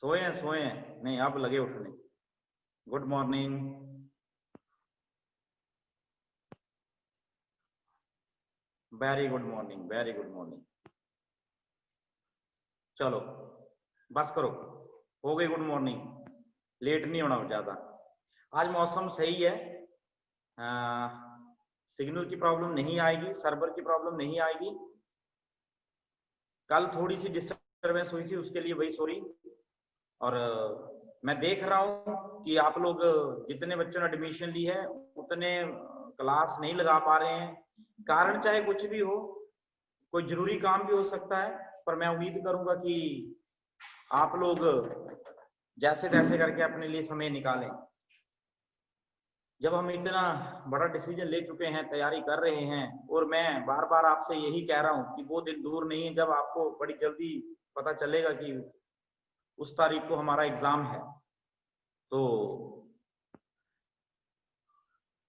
सोए हैं सोए हैं, नहीं अब लगे उठने। Good morning. Very good morning, very good morning. चलो बस करो, हो गई गुड मॉर्निंग, लेट नहीं होना ज्यादा। आज मौसम सही है, सिग्नल की प्रॉब्लम नहीं आएगी, सर्वर की प्रॉब्लम नहीं आएगी। कल थोड़ी सी डिस्टर्बेंस हुई थी, उसके लिए वही सॉरी। और मैं देख रहा हूँ कि आप लोग जितने बच्चों ने एडमिशन ली है उतने क्लास नहीं लगा पा रहे हैं। कारण चाहे कुछ भी हो, कोई जरूरी काम भी हो सकता है, पर मैं उम्मीद करूंगा कि आप लोग जैसे तैसे करके अपने लिए समय निकालें। जब हम इतना बड़ा डिसीजन ले चुके हैं, तैयारी कर रहे हैं, और मैं बार बार आपसे यही कह रहा हूं कि वो दिन दूर नहीं है जब आपको बड़ी जल्दी पता चलेगा कि उस तारीख को हमारा एग्जाम है। तो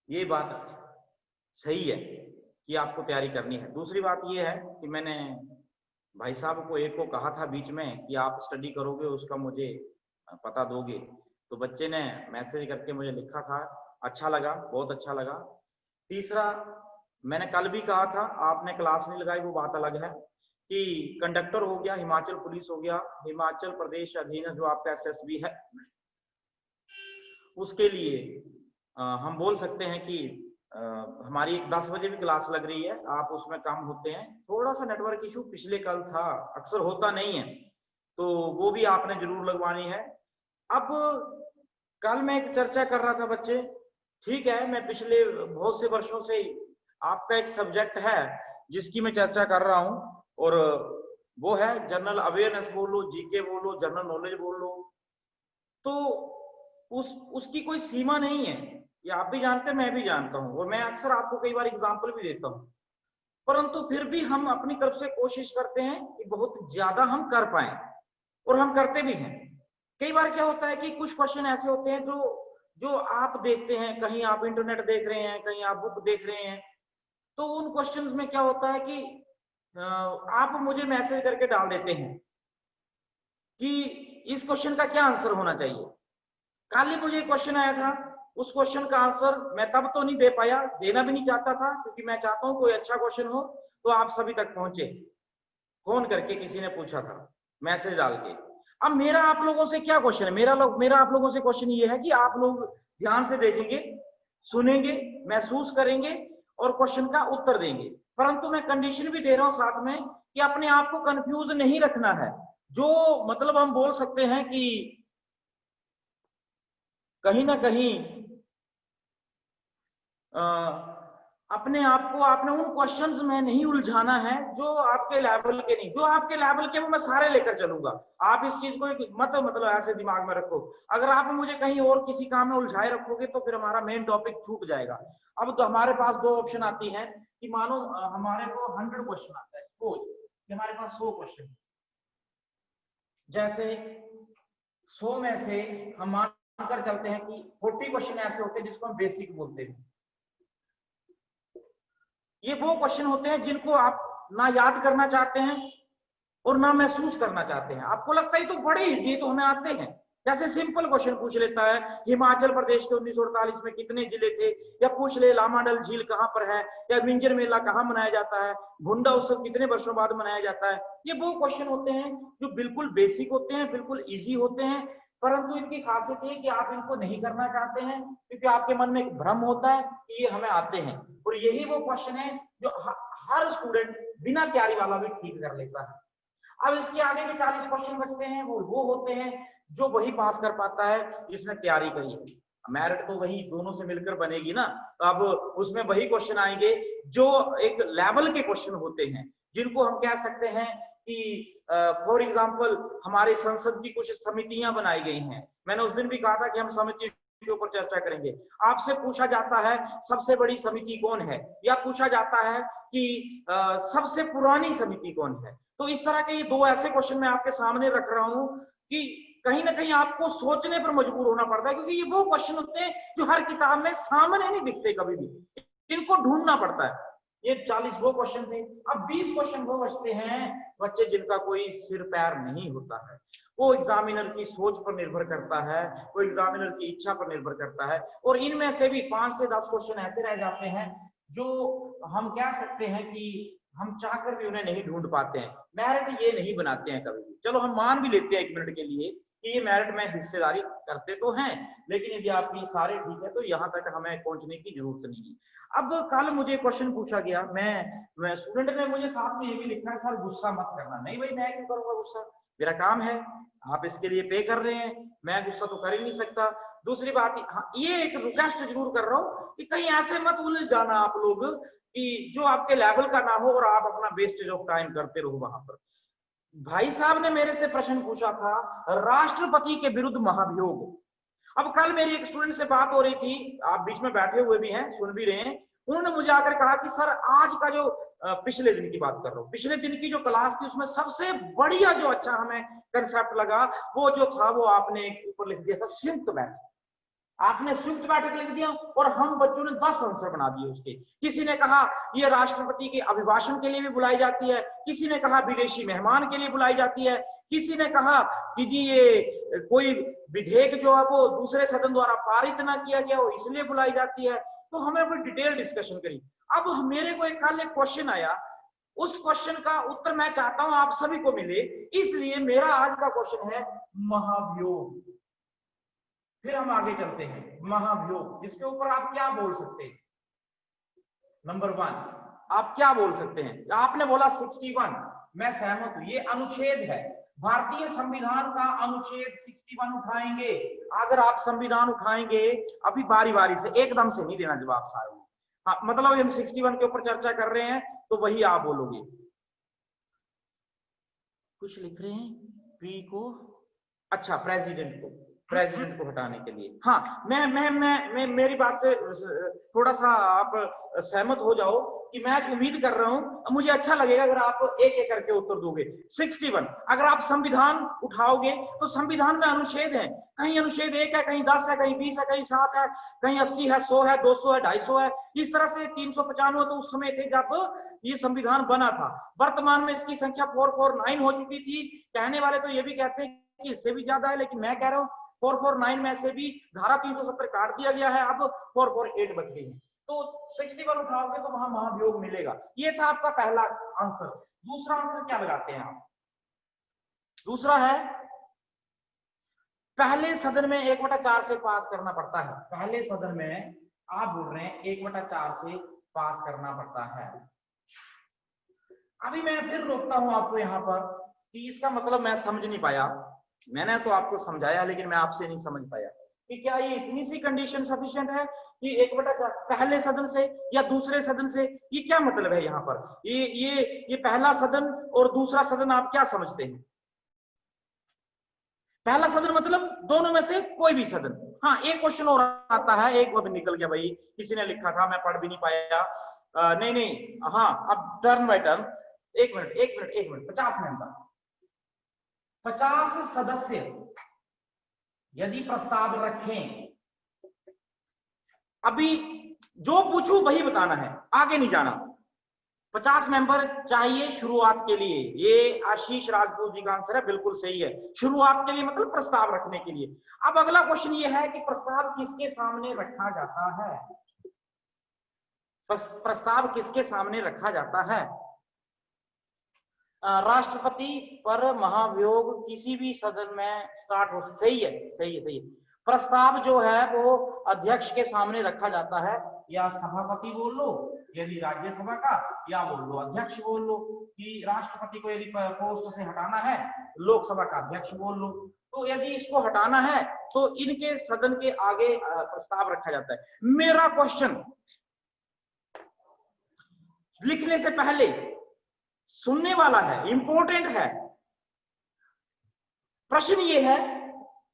ये बात सही है कि आपको तैयारी करनी है। दूसरी बात ये है कि मैंने भाई साहब को एक को कहा था बीच में कि आप स्टडी करोगे, उसका मुझे पता दोगे। तो बच्चे ने मैसेज करके मुझे लिखा था, अच्छा लगा, बहुत अच्छा लगा। तीसरा, मैंने कल भी कहा था, आपने क्लास नहीं लगाई, वो बात अलग है, कि कंडक्टर हो गया, हिमाचल पुलिस हो गया, हिमाचल प्रदेश अधीन जो आपका एसएसबी है, उसके लिए हम बोल सकते हैं कि हमारी 10 बजे भी क्लास लग रही है, आप उसमें काम होते हैं। थोड़ा सा नेटवर्क इशू पिछले कल था, अक्सर होता नहीं है, तो वो भी आपने जरूर लगवानी है। अब कल मैं एक चर्चा कर रहा था बच्चे, ठीक है, मैं पिछले बहुत से वर्षों से आपका एक सब्जेक्ट है जिसकी मैं चर्चा कर रहा हूं, और वो है जनरल अवेयरनेस बोलो, जीके बोलो, जनरल नॉलेज बोलो। तो उसकी कोई सीमा नहीं है, ये आप भी जानते हैं, मैं भी जानता हूं, और मैं अक्सर आपको कई बार एग्जाम्पल भी देता हूं। परंतु फिर भी हम अपनी तरफ से कोशिश करते हैं कि बहुत ज्यादा हम कर पाए, और हम करते भी हैं। कई बार क्या होता है कि कुछ क्वेश्चन ऐसे होते हैं जो जो आप देखते हैं, कहीं आप इंटरनेट देख रहे हैं, कहीं आप बुक देख रहे हैं, तो उन क्वेश्चंस में क्या होता है कि आप मुझे मैसेज करके डाल देते हैं कि इस क्वेश्चन का क्या आंसर होना चाहिए। कल ही मुझे क्वेश्चन आया था, उस क्वेश्चन का आंसर मैं तब तो नहीं दे पाया, देना भी नहीं चाहता था, क्योंकि मैं चाहता हूं कोई अच्छा क्वेश्चन हो तो आप सभी तक पहुंचे। फोन करके किसी ने पूछा था, मैसेज डाल के। अब मेरा आप लोगों से क्या क्वेश्चन है, मेरा आप लोगों से क्वेश्चन ये है कि आप लोग ध्यान से देखेंगे, सुनेंगे, महसूस करेंगे और क्वेश्चन का उत्तर देंगे। परंतु मैं कंडीशन भी दे रहा हूं साथ में कि अपने आप को कंफ्यूज नहीं रखना है। जो मतलब हम बोल सकते हैं कि कहीं ना कहीं अपने आप को आपने उन क्वेश्चंस में नहीं उलझाना है जो आपके लेवल के नहीं, जो आपके लेवल के वो मैं सारे लेकर चलूंगा। आप इस चीज को एक मतलब ऐसे दिमाग में रखो। अगर आप मुझे कहीं और किसी काम में उलझाए रखोगे तो फिर हमारा मेन टॉपिक छूट जाएगा। अब तो हमारे पास दो ऑप्शन आती है कि मानो हमारे को 100 क्वेश्चन आता है, सपोज कि हमारे पास 100 क्वेश्चन, जैसे 100 में से हम मानकर चलते हैं कि 40 क्वेश्चन ऐसे होते हैं जिसको हम बेसिक बोलते हैं। ये वो क्वेश्चन होते हैं जिनको आप ना याद करना चाहते हैं और ना महसूस करना चाहते हैं। आपको लगता है तो बड़े इजी है, तो हमें आते हैं। जैसे सिंपल क्वेश्चन पूछ लेता है, हिमाचल प्रदेश के 1948 में कितने जिले थे, या पूछ ले लामाडल झील कहां पर है, या मिंजर मेला कहां मनाया जाता है, भुंडा उत्सव कितने वर्षों बाद मनाया जाता है। ये वो क्वेश्चन होते हैं जो बिल्कुल बेसिक होते हैं, बिल्कुल ईजी होते हैं, परंतु इनकी खासियत है कि आप इनको नहीं करना चाहते हैं, क्योंकि आपके मन में एक भ्रम होता है कि ये हमें आते हैं। और यही वो क्वेश्चन है जो हर स्टूडेंट बिना तैयारी वाला भी ठीक कर लेता है। अब इसके आगे के 40 क्वेश्चन बचते हैं, वो होते हैं जो वही पास कर पाता है जिसने तैयारी करी है। मेरिट तो वही दोनों से मिलकर बनेगी ना। तो अब उसमें वही क्वेश्चन आएंगे जो एक लेवल के क्वेश्चन होते हैं, जिनको हम कह सकते हैं कि फॉर एग्जांपल हमारे संसद की कुछ समितियां बनाई गई हैं। मैंने उस दिन भी कहा था कि हम समिति के ऊपर चर्चा करेंगे। आपसे पूछा जाता है सबसे बड़ी समिति कौन है, या पूछा जाता है कि सबसे पुरानी समिति कौन है। तो इस तरह के ये दो ऐसे क्वेश्चन मैं आपके सामने रख रहा हूं कि कहीं ना कहीं आपको सोचने पर मजबूर होना पड़ता है, क्योंकि ये वो क्वेश्चन होते हैं जो हर किताब में सामने नहीं दिखते कभी भी, इनको ढूंढना पड़ता है। ये 40 वो क्वेश्चन थे। अब 20 क्वेश्चन वो बचते हैं बच्चे जिनका कोई सिर पैर नहीं होता है। वो एग्जामिनर की सोच पर निर्भर करता है, वो एग्जामिनर की इच्छा पर निर्भर करता है। और इनमें से भी 5 से 10 क्वेश्चन ऐसे रह जाते हैं जो हम कह सकते हैं कि हम चाहकर भी उन्हें नहीं ढूंढ पाते हैं, मेरिट ये नहीं बनाते हैं कभी भी। चलो हम मान भी लेते हैं 1 मिनट के लिए कि ये मेरिट में हिस्सेदारी करते तो हैं, लेकिन यदि आपकी सारे ठीक है तो यहाँ तक हमें पहुंचने की जरूरत नहीं है। अब कल मुझे क्वेश्चन पूछा गया, मैं स्टूडेंट ने मुझे साथ में ये भी लिखा है सर गुस्सा मत करना। नहीं भाई, मैं क्यों करूंगा गुस्सा, मेरा काम है, आप इसके लिए पे कर रहे हैं, मैं गुस्सा तो कर ही नहीं सकता। दूसरी बात, हाँ, ये एक रिक्वेस्ट जरूर कर रहा हूँ कि कहीं ऐसे मत उलझ जाना आप लोग कि जो आपके लेवल का ना हो और आप अपना वेस्टेज ऑफ टाइम करते रहो वहां पर। भाई साहब ने मेरे से प्रश्न पूछा था राष्ट्रपति के विरुद्ध महाभियोग। अब कल मेरी एक स्टूडेंट से बात हो रही थी, आप बीच में बैठे हुए भी हैं, सुन भी रहे हैं, उन्होंने मुझे आकर कहा कि सर आज का जो पिछले दिन की बात कर रहा हूँ, पिछले दिन की जो क्लास थी उसमें सबसे बढ़िया जो अच्छा हमें कंसेप्ट लगा वो जो था वो आपने ऊपर लिख दिया था संयुक्त बैठक। आपने संयुक्त बैठक लिख दिया और हम बच्चों ने 10 आंसर बना दिए उसके। किसी ने कहा ये राष्ट्रपति के अभिभाषण के लिए भी बुलाई जाती है, किसी ने कहा विदेशी मेहमान के लिए बुलाई जाती है, किसी ने कहा कि जी ये कोई विधेयक जो है वो दूसरे सदन द्वारा पारित ना किया गया हो इसलिए बुलाई जाती है। तो हमें कोई डिटेल डिस्कशन करी। अब मेरे को कल एक क्वेश्चन आया, उस क्वेश्चन का उत्तर मैं चाहता हूं आप सभी को मिले, इसलिए मेरा आज का क्वेश्चन है महाभियोग। फिर हम आगे चलते हैं। महाभियोग, इसके ऊपर आप क्या बोल सकते हैं? नंबर 1 आप क्या बोल सकते हैं? आपने बोला 61, मैं सहमत हूं, ये अनुच्छेद है, भारतीय संविधान का अनुच्छेद 61 उठाएंगे। अगर आप संविधान उठाएंगे, अभी बारी बारी से, एकदम से नहीं देना जवाब सारे। हाँ, मतलब हम 61 के ऊपर चर्चा कर रहे हैं तो वही आप बोलोगे। कुछ लिख रहे हैं पी को, अच्छा प्रेसिडेंट को हटाने के लिए। हाँ, मैं मेरी बात से थोड़ा सा आप सहमत हो जाओ कि मैं उम्मीद कर रहा हूं, मुझे अच्छा लगेगा अगर आप एक एक करके उत्तर दोगे। 61 अगर आप संविधान उठाओगे तो संविधान में अनुच्छेद है, कहीं अनुच्छेद 1 है, कहीं 10 है, कहीं 20 है, कहीं 7 है, कहीं 80 है, 100 है, 200 है, 250 है, इस तरह से 395 तो उस समय थे जब ये संविधान बना था। वर्तमान में इसकी संख्या 449 हो चुकी थी। कहने वाले तो ये भी कहते हैं कि इससे भी ज्यादा है, लेकिन मैं कह रहा हूँ 449 में से भी धारा 370 काट दिया गया है, अब 448 बच गई है। तो 61 उठाओगे तो वहां महाभियोग मिलेगा। ये था आपका पहला आंसर। दूसरा आंसर क्या लगाते हैं आप? दूसरा है पहले सदन में 1/4 से पास करना पड़ता है। पहले सदन में आप बोल रहे हैं 1/4 से पास करना पड़ता है। अभी मैं फिर रोकता हूं आपको यहाँ पर कि इसका मतलब मैं समझ नहीं पाया। मैंने तो आपको समझाया लेकिन मैं आपसे नहीं समझ पाया कि क्या ये इतनी सी कंडीशन सफिशिएंट है कि 1/4 पहले सदन से या दूसरे सदन से? ये क्या मतलब है यहाँ पर? ये पहला सदन और दूसरा सदन आप क्या समझते हैं? पहला सदन मतलब दोनों में से कोई भी सदन। हाँ, एक क्वेश्चन और आता है, एक वो निकल गया भाई, किसी ने लिखा था मैं पढ़ भी नहीं पाया। नहीं, हाँ, अब टर्न बाय टर्न। एक मिनट 50 मेंबर, 50 सदस्य यदि प्रस्ताव रखें, अभी जो पूछूं वही बताना है, आगे नहीं जाना। 50 मेंबर चाहिए शुरुआत के लिए, ये आशीष राजपूत जी का आंसर है, बिल्कुल सही है। शुरुआत के लिए मतलब प्रस्ताव रखने के लिए। अब अगला क्वेश्चन ये है कि प्रस्ताव किसके सामने रखा जाता है? प्रस्ताव किसके सामने रखा जाता है? राष्ट्रपति पर महाभियोग किसी भी सदन में स्टार्ट हो, सही है। प्रस्ताव जो है वो अध्यक्ष के सामने रखा जाता है, या सभापति बोल लो यदि राज्यसभा का, या बोल लो अध्यक्ष बोल लो कि राष्ट्रपति को यदि पोस्ट से हटाना है, लोकसभा का अध्यक्ष बोल लो। तो यदि इसको हटाना है तो इनके सदन के आगे प्रस्ताव रखा जाता है। मेरा क्वेश्चन लिखने से पहले सुनने वाला है, इंपॉर्टेंट है। प्रश्न ये है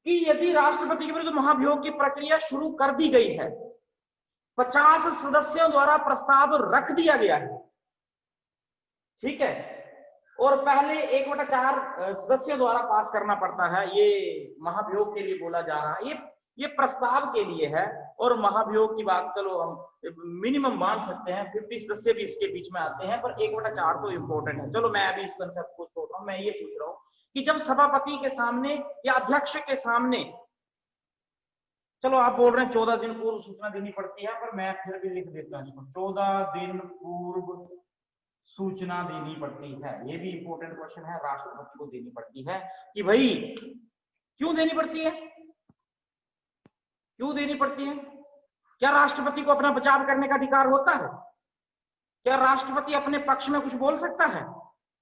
कि यदि राष्ट्रपति के विरुद्ध महाभियोग की प्रक्रिया शुरू कर दी गई है, 50 सदस्यों द्वारा प्रस्ताव रख दिया गया है, ठीक है, और पहले 1/4 सदस्यों द्वारा पास करना पड़ता है, ये महाभियोग के लिए बोला जा रहा है। ये प्रस्ताव के लिए है, और महाभियोग की बात चलो हम मिनिमम मान सकते हैं, 50 सदस्य भी इसके बीच में आते हैं, पर 1/4 तो इंपॉर्टेंट है। चलो मैं अभी इस कंसेप्ट को छोड़ रहा हूं, मैं ये पूछ रहा हूं कि जब सभापति के सामने या अध्यक्ष के सामने, चलो आप बोल रहे हैं 14 दिन पूर्व सूचना देनी पड़ती है, पर मैं फिर भी लिख देता हूँ इसको, 14 दिन पूर्व सूचना देनी पड़ती है। ये भी इंपॉर्टेंट क्वेश्चन है, राष्ट्रपति को देनी पड़ती है कि भाई क्यों देनी पड़ती है, क्यों देनी पड़ती है? क्या राष्ट्रपति को अपना बचाव करने का अधिकार होता है? क्या राष्ट्रपति अपने पक्ष में कुछ बोल सकता है?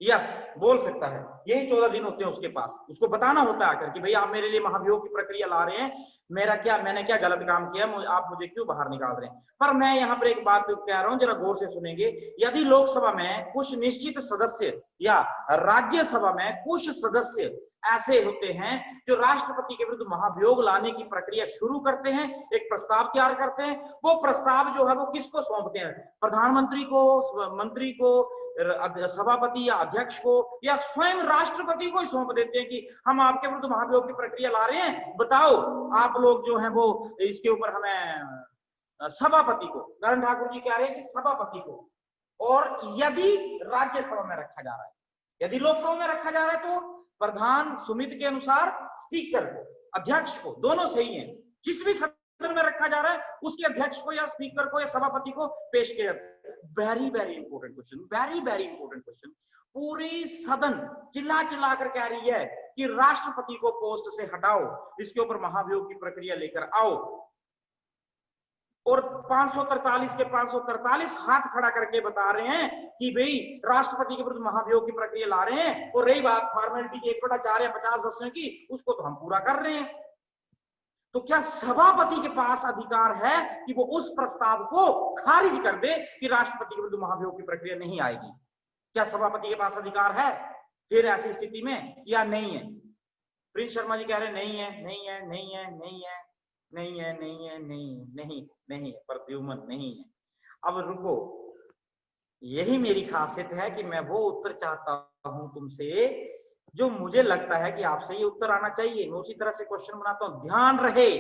यस, बोल सकता है। यही 14 दिन होते हैं उसके पास, उसको बताना होता है आकर कि भाई आप मेरे लिए महाभियोग की प्रक्रिया ला रहे हैं, मैंने क्या गलत काम किया, आप मुझे क्यों बाहर निकाल रहे हैं? पर मैं यहाँ पर एक बात कह रहा हूँ, जरा गौर से सुनेंगे। यदि लोकसभा में कुछ निश्चित सदस्य या राज्यसभा में कुछ सदस्य ऐसे होते हैं जो राष्ट्रपति के विरुद्ध महाभियोग लाने की प्रक्रिया शुरू करते हैं, एक प्रस्ताव तैयार करते हैं, वो प्रस्ताव जो है वो किसको सौंपते हैं? प्रधानमंत्री को, मंत्री को, सभापति या अध्यक्ष को, या स्वयं राष्ट्रपति को ही सौंप देते हैं कि हम आपके विरुद्ध महाभियोग की प्रक्रिया ला रहे हैं, बताओ आप लोग जो है वो इसके ऊपर हमें सभापति को, करण ठाकुर जी कह रहे हैं कि सभापति को, और यदि राज्यसभा में रखा जा रहा है, यदि लोकसभा में रखा जा रहा है तो प्रधान सुमित के अनुसार स्पीकर को, अध्यक्ष को, दोनों सही है, जिस भी सदन में रखा जा रहा है उसके अध्यक्ष को या स्पीकर को या सभापति को पेश किया जाता है। Very very important question, very very important question. पूरी सदन चिल्ला चिल्ला कर कह रही है कि राष्ट्रपति को पोस्ट से हटाओ, इसके ऊपर महाभियोग की प्रक्रिया लेकर आओ, और 543 के 543 हाथ खड़ा करके बता रहे हैं कि भाई राष्ट्रपति के विरुद्ध महाभियोग की प्रक्रिया ला रहे हैं, और रही बात फॉर्मेलिटी की 1/4 या 50 सदस्यों की, उसको तो हम पूरा कर रहे हैं। तो क्या सभापति के पास अधिकार है कि वो उस प्रस्ताव को खारिज कर दे कि राष्ट्रपति के विरुद्ध महाभियोग की प्रक्रिया नहीं आएगी? क्या सभापति के पास अधिकार है फिर ऐसी स्थिति में, या नहीं है? प्रिंस शर्मा जी कह रहे हैं नहीं है, नहीं है, नहीं है, नहीं है, नहीं है, नहीं है, नहीं, नहीं है, प्रद्युमन नहीं है। अब रुको, यही मेरी खासियत है कि मैं वो उत्तर चाहता हूं तुमसे जो मुझे लगता है कि आपसे ये उत्तर आना चाहिए। मैं उसी तरह से क्वेश्चन बनाता हूं, ध्यान रहे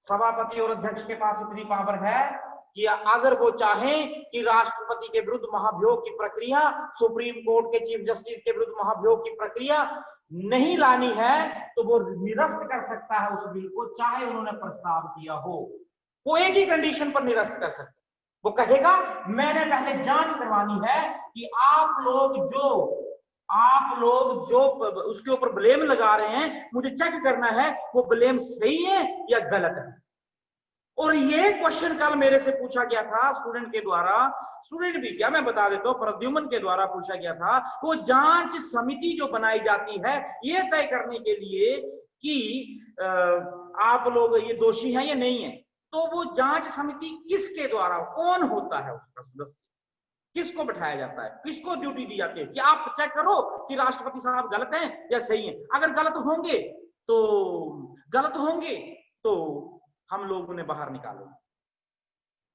सभापति और अध्यक्ष के पास इतनी पावर है कि अगर वो चाहें कि राष्ट्रपति के विरुद्ध महाभियोग की प्रक्रिया, सुप्रीम कोर्ट के चीफ जस्टिस के विरुद्ध महाभियोग की प्रक्रिया नहीं लानी है, तो वो निरस्त कर सकता है उस बिल को, चाहे उन्होंने प्रस्ताव किया हो। वो एक ही कंडीशन पर निरस्त कर सकता है, वो कहेगा मैंने पहले जांच करवानी है कि आप लोग जो उसके ऊपर ब्लेम लगा रहे हैं, मुझे चेक करना है वो ब्लेम सही है या गलत है। और ये क्वेश्चन कल मेरे से पूछा गया था स्टूडेंट के द्वारा, स्टूडेंट भी क्या, मैं बता देता हूँ, प्रद्युमन के द्वारा पूछा गया था। वो जांच समिति जो बनाई जाती है ये तय करने के लिए कि आप लोग ये दोषी हैं या नहीं है, तो वो जांच समिति किसके द्वारा, कौन होता है उसका सदस्य, किसको बैठाया जाता है, किसको ड्यूटी दी जाती है कि आप चेक करो कि राष्ट्रपति साहब गलत हैं या सही हैं। अगर गलत होंगे तो हम लोग उन्हें बाहर निकालेंगे,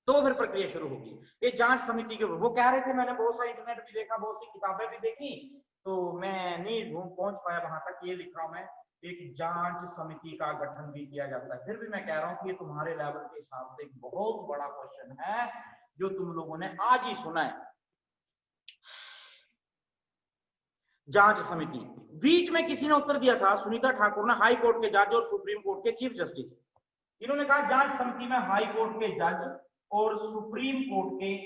तो फिर प्रक्रिया शुरू होगी। ये जांच समिति के वो कह रहे थे, मैंने बहुत सारी इंटरनेट भी देखा, बहुत सी किताबें भी देखी, तो मैं नहीं पहुंच पाया वहां तक। ये लिख रहा हूं मैं, एक जांच समिति का गठन भी किया जाता है। फिर भी मैं कह रहा हूं कि ये तुम्हारे लेवल के हिसाब से एक बहुत बड़ा क्वेश्चन है जो तुम लोगों ने आज ही सुना है। जांच समिति, बीच में किसी ने उत्तर दिया था, सुनीता ठाकुर ने, हाई कोर्ट के जज और सुप्रीम कोर्ट के चीफ जस्टिस, इन्होंने कहा जांच समिति में हाई कोर्ट के जज और सुप्रीम कोर्ट के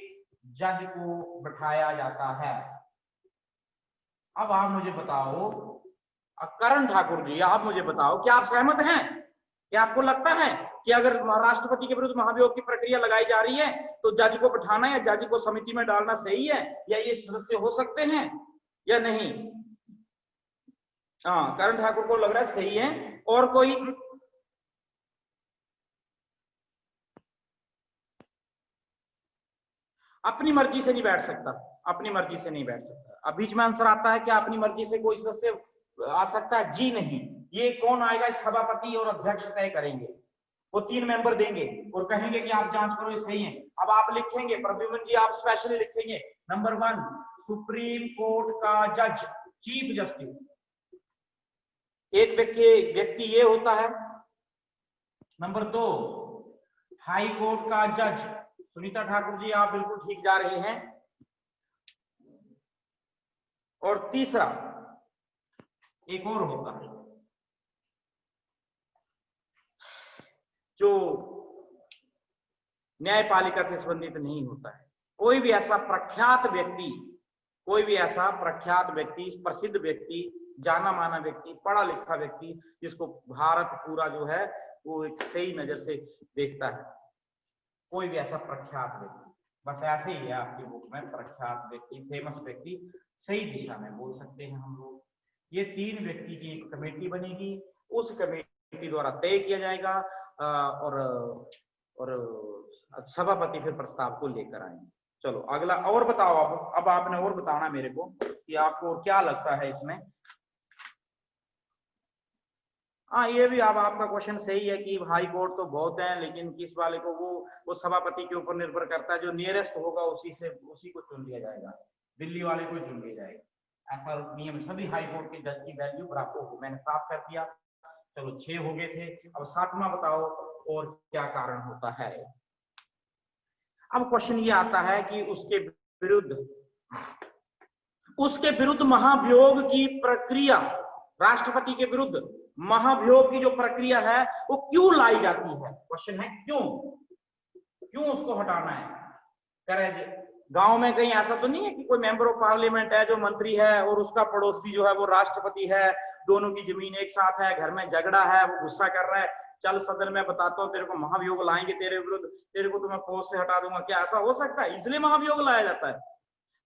जज को बैठाया जाता है। अब आप मुझे बताओ, करण ठाकुर जी आप मुझे बताओ, क्या आप सहमत हैं? क्या आपको लगता है कि अगर राष्ट्रपति के विरुद्ध महाभियोग की प्रक्रिया लगाई जा रही है तो जज को बैठाना या जज को समिति में डालना सही है, या ये सदस्य हो सकते हैं या नहीं? हाँ, करण ठाकुर को लग रहा है सही है। और कोई? अपनी मर्जी से नहीं बैठ सकता, अपनी मर्जी से नहीं बैठ सकता। अब बीच में आंसर आता है कि अपनी मर्जी से कोई सदस्य आ सकता है? जी नहीं। ये कौन आएगा? सभापति और अध्यक्ष तय करेंगे, वो 3 मेंबर देंगे और कहेंगे कि आप जांच करो, ये सही है। अब आप लिखेंगे, प्रद्युमन जी आप स्पेशली लिखेंगे, नंबर 1 सुप्रीम कोर्ट का जज, चीफ जस्टिस, एक व्यक्ति ये होता है। नंबर 2 हाई कोर्ट का जज, सुनीता ठाकुर जी आप बिल्कुल ठीक जा रहे हैं। और तीसरा एक और होता है जो न्यायपालिका से संबंधित नहीं होता है। कोई भी ऐसा प्रख्यात व्यक्ति, प्रसिद्ध व्यक्ति, जाना माना व्यक्ति, पढ़ा लिखा व्यक्ति, जिसको भारत पूरा जो है वो एक सही नजर से देखता है, कोई भी ऐसा प्रख्यात व्यक्ति, बस ऐसे ही है आपकी बुक में, प्रख्यात व्यक्ति, फेमस व्यक्ति, सही दिशा में बोल सकते हैं हम लोग। ये 3 व्यक्ति की एक कमेटी बनेगी, उस कमेटी द्वारा तय किया जाएगा और सभापति फिर प्रस्ताव को लेकर आएंगे। चलो अगला और बताओ। अब आपने और बताना मेरे को कि आपको क्या लगता है इसमें। हाँ, ये भी अब आपका क्वेश्चन सही है कि हाई कोर्ट तो बहुत है, लेकिन किस वाले को, वो सभापति के ऊपर निर्भर करता है, जो नियरेस्ट होगा उसी को चुन लिया जाएगा, दिल्ली वाले को चुन लिया जाएगा, ऐसा नियम। सभी हाई कोर्ट के जज की वैल्यू बराबर होगी। मैंने साफ कर दिया। चलो 6 हो गए थे, अब 7वां बताओ और क्या कारण होता है। अब क्वेश्चन ये आता है कि उसके विरुद्ध महाभियोग की प्रक्रिया, राष्ट्रपति के विरुद्ध महाभियोग की जो प्रक्रिया है वो क्यों लाई जाती है। क्वेश्चन है क्यों उसको हटाना है। करे गांव में कहीं ऐसा तो नहीं है कि कोई मेंबर ऑफ पार्लियामेंट है जो मंत्री है और उसका पड़ोसी जो है वो राष्ट्रपति है, दोनों की जमीन एक साथ है, घर में झगड़ा है, वो गुस्सा कर रहा है, चल सदन में बताता हूँ तेरे को महाभियोग लाएंगे तेरे विरुद्ध, तेरे को तो मैं पोस्ट से हटा दूंगा। क्या ऐसा हो सकता है? इसलिए महाभियोग लाया जाता है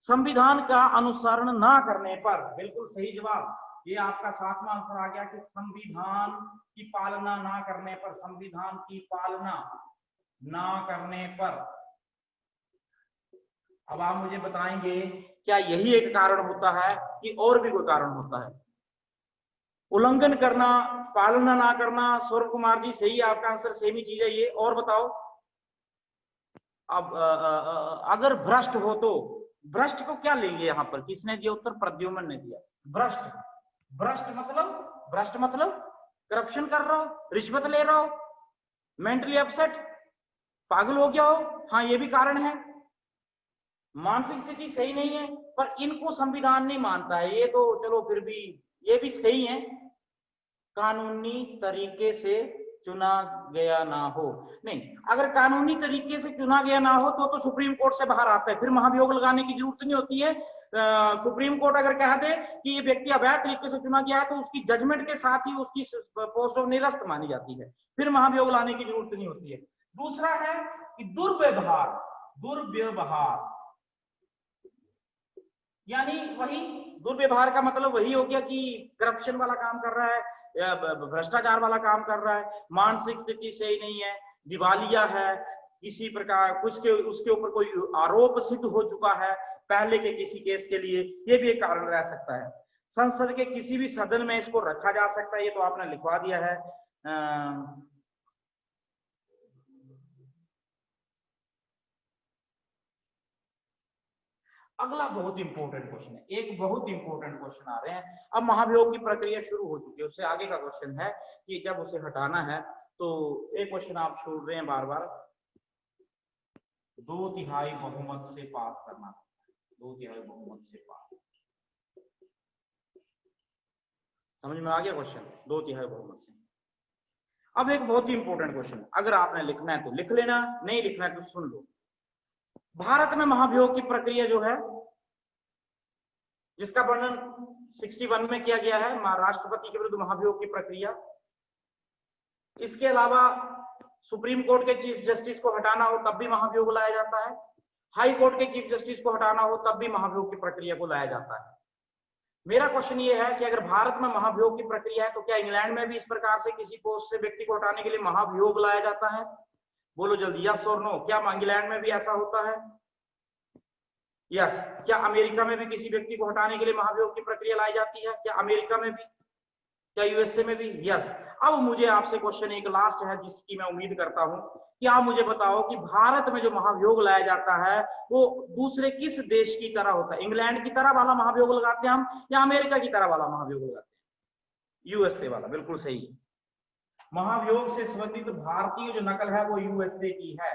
संविधान का अनुसरण ना करने पर। बिल्कुल सही जवाब, ये आपका 7वां आंसर आ गया कि संविधान की पालना ना करने पर, संविधान की पालना ना करने पर। अब आप मुझे बताएंगे क्या यही एक कारण होता है कि और भी कोई कारण होता है? उल्लंघन करना, पालना ना करना। सौरभ कुमार जी सही, आपका आंसर सेम ही चीज है ये। और बताओ। अब अगर भ्रष्ट हो तो भ्रष्ट को क्या लेंगे यहाँ पर? किसने दिया उत्तर? प्रद्युम्न ने दिया। भ्रष्ट मतलब करप्शन कर रहा हो, रिश्वत ले रहा हो, मेंटली अपसेट, पागल हो गया हो। हाँ, ये भी कारण है। मानसिक स्थिति सही नहीं है, पर इनको संविधान नहीं मानता है। ये तो चलो फिर भी ये भी सही है। कानूनी तरीके से चुना गया ना हो, नहीं, अगर कानूनी तरीके से चुना गया ना हो तो सुप्रीम कोर्ट से बाहर आता है, फिर महाभियोग लगाने की जरूरत नहीं होती है। सुप्रीम कोर्ट अगर कह दे कि ये व्यक्ति अवैध तरीके से चुना गया है तो उसकी जजमेंट के साथ ही उसकी पोस्ट ऑफ निरस्त मानी जाती है, फिर महाभियोग लाने की जरूरत नहीं होती है। दूसरा है कि दुर्व्यवहार, यानी वही दुर्व्यवहार का मतलब वही हो गया कि करप्शन वाला काम कर रहा है या भ्रष्टाचार वाला काम कर रहा है, मानसिक स्थिति सही नहीं है, दिवालिया है, किसी प्रकार कुछ के उसके ऊपर कोई आरोप सिद्ध हो चुका है पहले के किसी केस के लिए, ये भी एक कारण रह सकता है। संसद के किसी भी सदन में इसको रखा जा सकता है, ये तो आपने लिखवा दिया है। अगला बहुत इंपॉर्टेंट क्वेश्चन है, एक बहुत इंपॉर्टेंट क्वेश्चन आ रहे हैं। अब महाभियोग की प्रक्रिया शुरू हो चुकी है, उससे आगे का क्वेश्चन है कि जब उसे हटाना है तो एक क्वेश्चन आप छोड़ रहे हैं बार बार, 2/3 बहुमत से पास करना, 2/3 बहुमत से पास। समझ में आ गया क्वेश्चन? 2/3 बहुमत से। अब एक बहुत ही इंपॉर्टेंट क्वेश्चन, अगर आपने लिखना है तो लिख लेना, नहीं लिखना है तो सुन लो। भारत में महाभियोग की प्रक्रिया जो है, जिसका वर्णन 61 में किया गया है, राष्ट्रपति के विरुद्ध महाभियोग की प्रक्रिया, इसके अलावा सुप्रीम कोर्ट के चीफ जस्टिस को हटाना हो तब भी महाभियोग लाया जाता है, हाई कोर्ट के चीफ जस्टिस को हटाना हो तब भी महाभियोग की प्रक्रिया को लाया जाता है। मेरा क्वेश्चन ये है कि अगर भारत में महाभियोग की प्रक्रिया है तो क्या इंग्लैंड में भी इस प्रकार से किसी पोस्ट से व्यक्ति को हटाने के लिए महाभियोग लाया जाता है? बोलो जल्दी, यस और नो। क्या इंग्लैंड में भी ऐसा होता है? यस। क्या अमेरिका में भी किसी व्यक्ति को हटाने के लिए महाभियोग की प्रक्रिया लाई जाती है? क्या अमेरिका में भी? क्या यूएसए में भी? यस। अब मुझे आपसे क्वेश्चन एक लास्ट है जिसकी मैं उम्मीद करता हूं कि आप मुझे बताओ कि भारत में जो महाभियोग लाया जाता है वो दूसरे किस देश की तरह होता है? इंग्लैंड की तरह वाला महाभियोग लगाते हैं हम या अमेरिका की तरह वाला महाभियोग लगाते हैं? यूएसए वाला, बिल्कुल सही। महाभियोग से संबंधित भारतीय जो नकल है वो यूएसए की है,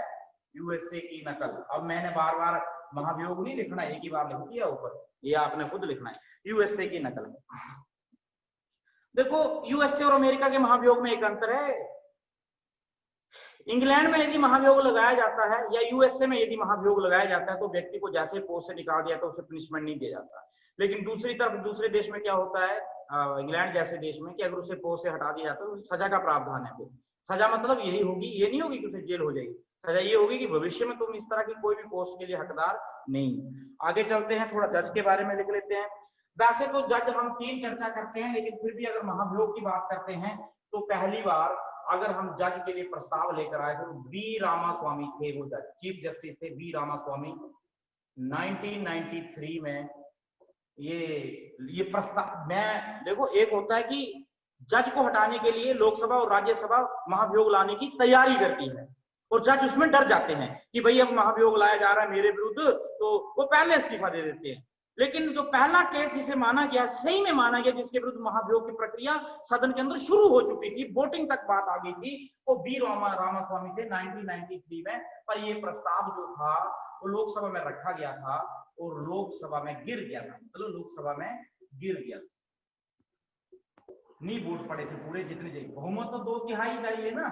यूएसए की नकल। अब मैंने बार बार महाभियोग नहीं लिखना, एक ही बार लिख दिया ऊपर, ये आपने खुद लिखना है, यूएसए की नकल। देखो यूएसए और अमेरिका के महाभियोग में एक अंतर है। इंग्लैंड में यदि महाभियोग लगाया जाता है या यूएसए में यदि महाभियोग लगाया जाता है तो व्यक्ति को जैसे पोस्ट से निकाल दिया तो उसे पनिशमेंट नहीं दिया जाता। लेकिन दूसरी तरफ दूसरे देश में क्या होता है, इंग्लैंड जैसे देश में, कि अगर उसे पोस्ट से हटा दिया जाता है तो सजा का प्रावधान है। फिर सजा मतलब यही होगी, ये नहीं होगी कि उसे जेल हो जाएगी, सजा ये होगी कि भविष्य में तुम इस तरह की कोई भी पोस्ट के लिए हकदार नहीं। आगे चलते हैं, थोड़ा जज के बारे में लिख लेते हैं। वैसे तो जज हम 3 चर्चा करते हैं, लेकिन फिर भी अगर महाभियोग की बात करते हैं तो पहली बार अगर हम जज के लिए प्रस्ताव लेकर आए तो बी रामास्वामी थे वो जज, चीफ जस्टिस थे बी रामास्वामी। 1993 में ये प्रस्ताव, मैं देखो एक होता है कि जज को हटाने के लिए लोकसभा और राज्यसभा महाभियोग लाने की तैयारी करती है और जज उसमें डर जाते हैं कि भाई अब महाभियोग लाया जा रहा है मेरे विरुद्ध, तो वो पहले इस्तीफा दे देते हैं। लेकिन जो पहला केस जिसे माना गया, सही में माना गया, जिसके विरुद्ध महाभियोग की प्रक्रिया सदन के अंदर शुरू हो चुकी थी, वोटिंग तक बात आ गई थी, वो बी रामास्वामी थे 1993 में। पर ये प्रस्ताव जो था वो लोकसभा में रखा गया था और लोकसभा में गिर गया था, मतलब लोकसभा में गिर गया, नहीं वोट पड़े थे पूरे जितने चाहिए। बहुमत तो 2/3 चाहिए ना,